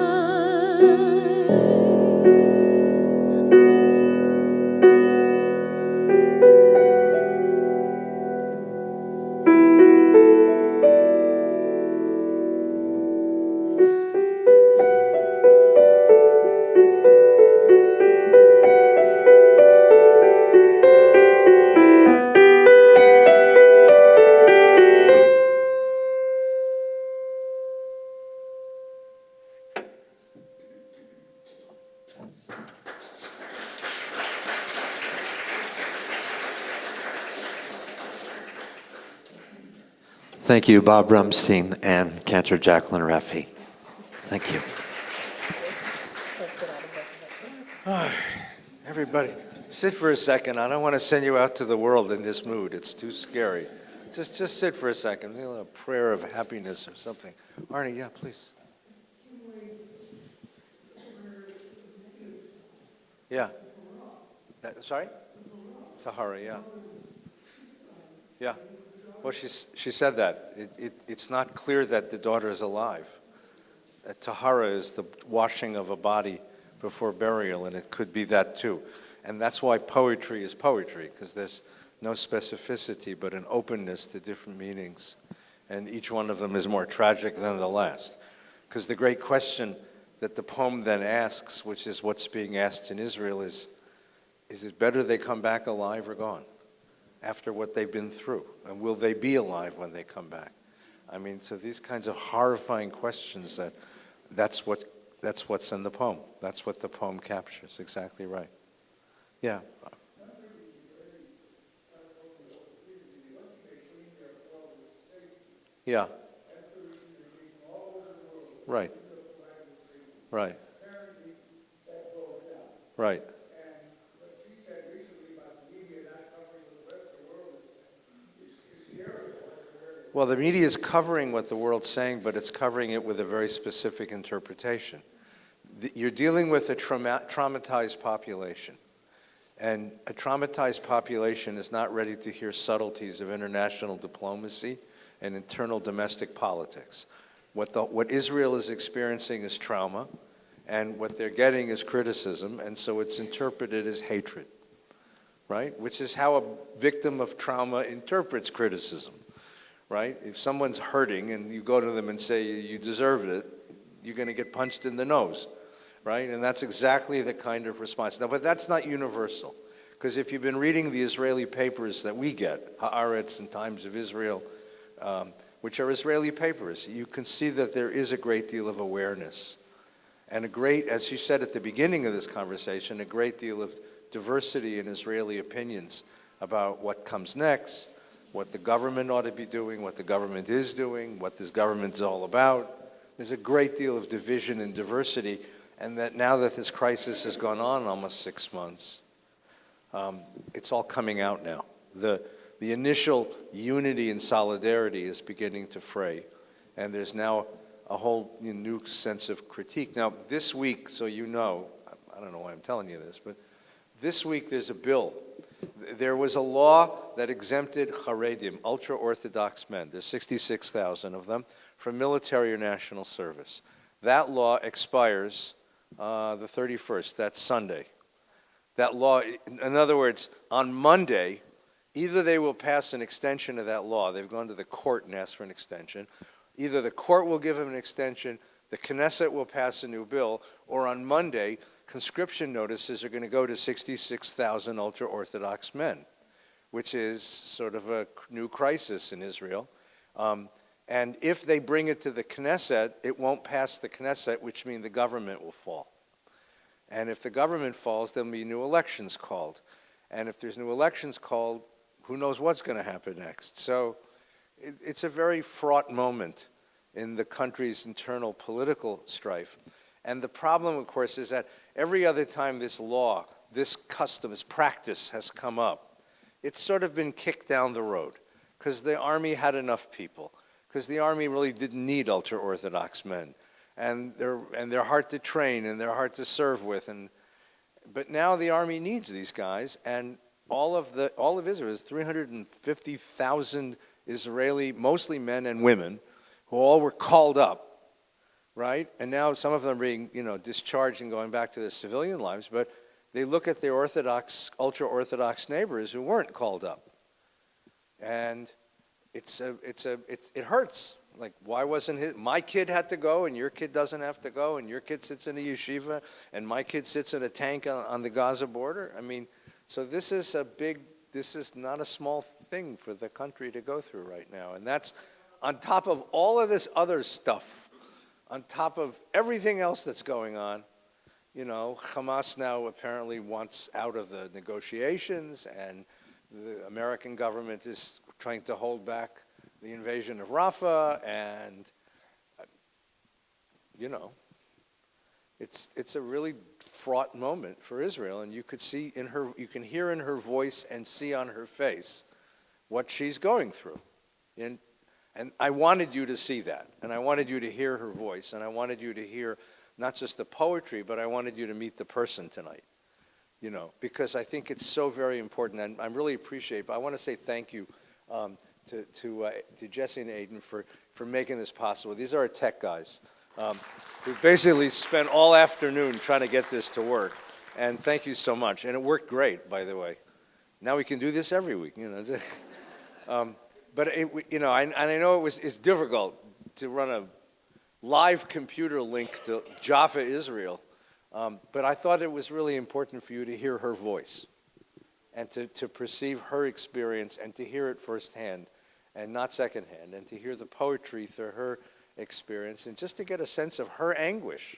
Speaker 3: Thank you, Bob Rumstein and Cantor Jacqueline Raffi. Thank you.
Speaker 1: Everybody, sit for a second. I don't want to send you out to the world in this mood. It's too scary. Just sit for a second. You know, a prayer of happiness or something. Arnie, yeah, please. Yeah. Sorry? Tahara, yeah. Yeah. Well, she said that. It's not clear that the daughter is alive. Tahara is the washing of a body before burial, and it could be that too. And that's why poetry is poetry, because there's no specificity, but an openness to different meanings. And each one of them is more tragic than the last. Because the great question that the poem then asks, which is what's being asked in Israel, is it better they come back alive or gone after what they've been through? And will they be alive when they come back? I mean, so these kinds of horrifying questions, that's what's in the poem. That's what the poem captures. Exactly right. Yeah. Yeah. Right. Right. Right. Well, the media is covering what the world's saying, but it's covering it with a very specific interpretation. You're dealing with a traumatized population, and a traumatized population is not ready to hear subtleties of international diplomacy and internal domestic politics. What Israel is experiencing is trauma, and what they're getting is criticism, and so it's interpreted as hatred, right? Which is how a victim of trauma interprets criticism. Right? If someone's hurting and you go to them and say, you deserved it, you're going to get punched in the nose, right? And that's exactly the kind of response. Now, but that's not universal, because if you've been reading the Israeli papers that we get, Haaretz and Times of Israel, which are Israeli papers, you can see that there is a great deal of awareness and as you said at the beginning of this conversation, a great deal of diversity in Israeli opinions about what comes next, what the government ought to be doing, what the government is doing, what this government is all about. There's a great deal of division and diversity, and that now that this crisis has gone on almost 6 months, it's all coming out now. The initial unity and solidarity is beginning to fray, and there's now a whole new sense of critique. Now, this week, so you know, I don't know why I'm telling you this, but this week there's a bill. There was a law that exempted Haredim, ultra-Orthodox men, there's 66,000 of them, from military or national service. That law expires the 31st, that's Sunday. That law, in other words, on Monday, either they will pass an extension of that law, they've gone to the court and asked for an extension, either the court will give them an extension, the Knesset will pass a new bill, or on Monday, conscription notices are going to go to 66,000 ultra-Orthodox men, which is sort of a new crisis in Israel. And if they bring it to the Knesset, it won't pass the Knesset, which means the government will fall. And if the government falls, there'll be new elections called. And if there's new elections called, who knows what's going to happen next. So it's a very fraught moment in the country's internal political strife. And the problem, of course, is that every other time this law, this custom, this practice has come up, it's sort of been kicked down the road because the army had enough people, because the army really didn't need ultra-Orthodox men. And they're hard to train and they're hard to serve with. But now the army needs these guys, and all of Israel is 350,000 Israeli, mostly men and women, who all were called up, right? And now some of them are being, discharged and going back to their civilian lives, but they look at their Orthodox, ultra-Orthodox neighbors who weren't called up. And it hurts. Like, why wasn't my kid had to go and your kid doesn't have to go, and your kid sits in a yeshiva and my kid sits in a tank on the Gaza border? I mean, so this is not a small thing for the country to go through right now. And that's on top of all of this other stuff, on top of everything else that's going on. Hamas now apparently wants out of the negotiations, and the American government is trying to hold back the invasion of Rafah, and it's a really fraught moment for Israel, and you can hear in her voice and see on her face what she's going through. And I wanted you to see that, and I wanted you to hear her voice, and I wanted you to hear not just the poetry, but I wanted you to meet the person tonight, because I think it's so very important, and I really appreciate, but I want to say thank you to Jesse and Aiden for making this possible. These are our tech guys who basically spent all afternoon trying to get this to work, and thank you so much. And it worked great, by the way. Now we can do this every week, But I know it's difficult to run a live computer link to Jaffa, Israel, but I thought it was really important for you to hear her voice and to perceive her experience and to hear it firsthand and not secondhand, and to hear the poetry through her experience and just to get a sense of her anguish.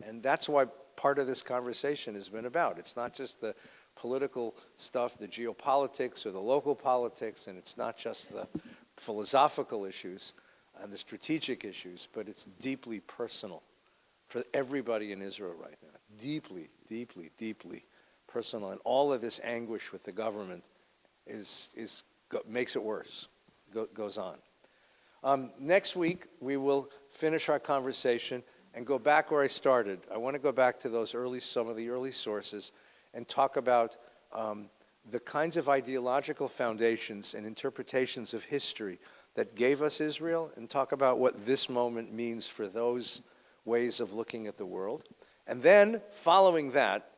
Speaker 1: And that's why part of this conversation has been about. It's not just the political stuff, the geopolitics or the local politics, and it's not just the philosophical issues and the strategic issues, but it's deeply personal for everybody in Israel right now. Deeply, deeply, deeply personal. And all of this anguish with the government makes it worse, goes on. Next week, we will finish our conversation and go back where I started. I want to go back to some of the early sources and talk about the kinds of ideological foundations and interpretations of history that gave us Israel, and talk about what this moment means for those ways of looking at the world. And then, following that,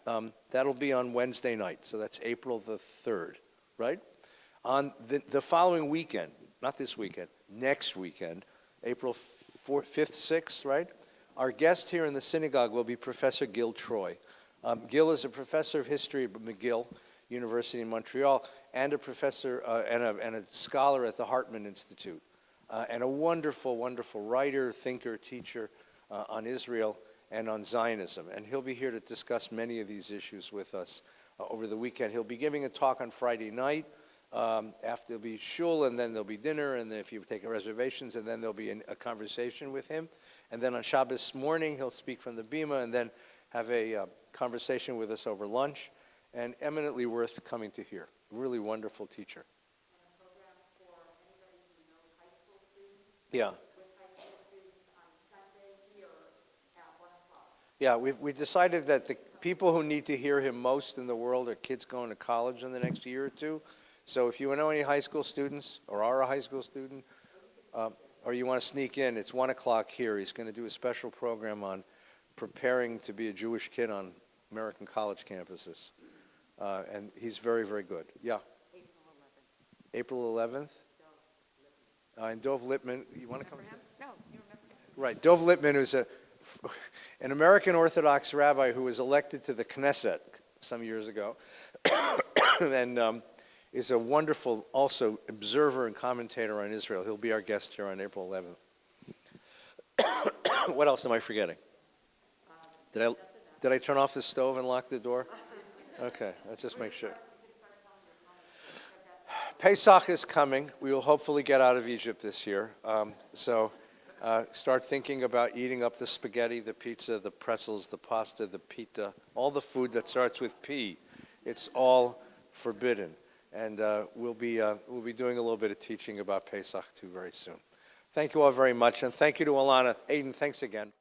Speaker 1: that'll be on Wednesday night, so that's April the 3rd, right? On the following weekend, not this weekend, next weekend, April 4th, 5th, 6th, right? Our guest here in the synagogue will be Professor Gil Troy. Gil is a professor of history at McGill University in Montreal, and a professor and a scholar at the Hartman Institute, and a wonderful, wonderful writer, thinker, teacher on Israel and on Zionism. And he'll be here to discuss many of these issues with us over the weekend. He'll be giving a talk on Friday night. After there'll be shul, and then there'll be dinner, and then if you've taken reservations, and then there'll be a conversation with him. And then on Shabbos morning, he'll speak from the Bima, and then have a conversation with us over lunch, and eminently worth coming to hear. Really wonderful teacher.
Speaker 5: And a program for anybody who knows high school students.
Speaker 1: Yeah.
Speaker 5: With high school students on Sunday here at 1 o'clock.
Speaker 1: Yeah, we decided that the people who need to hear him most in the world are kids going to college in the next year or two. So if you know any high school students, or are a high school student, or you want to sneak in, it's 1 o'clock here. He's going to do a special program on preparing to be a Jewish kid on American college campuses. And he's very, very good. Yeah? April 11th. And Dov Lippman, you want to come?
Speaker 5: No, you remember him?
Speaker 1: Right. Dov Lippman, who's an American Orthodox rabbi who was elected to the Knesset some years ago, and is a wonderful, also, observer and commentator on Israel. He'll be our guest here on April 11th. What else am I forgetting? Did I turn off the stove and lock the door? Okay, let's just make sure. Pesach is coming. We will hopefully get out of Egypt this year. Start thinking about eating up the spaghetti, the pizza, the pretzels, the pasta, the pita, all the food that starts with P. It's all forbidden. And we'll be doing a little bit of teaching about Pesach too very soon. Thank you all very much, and thank you to Alana. Aiden, thanks again.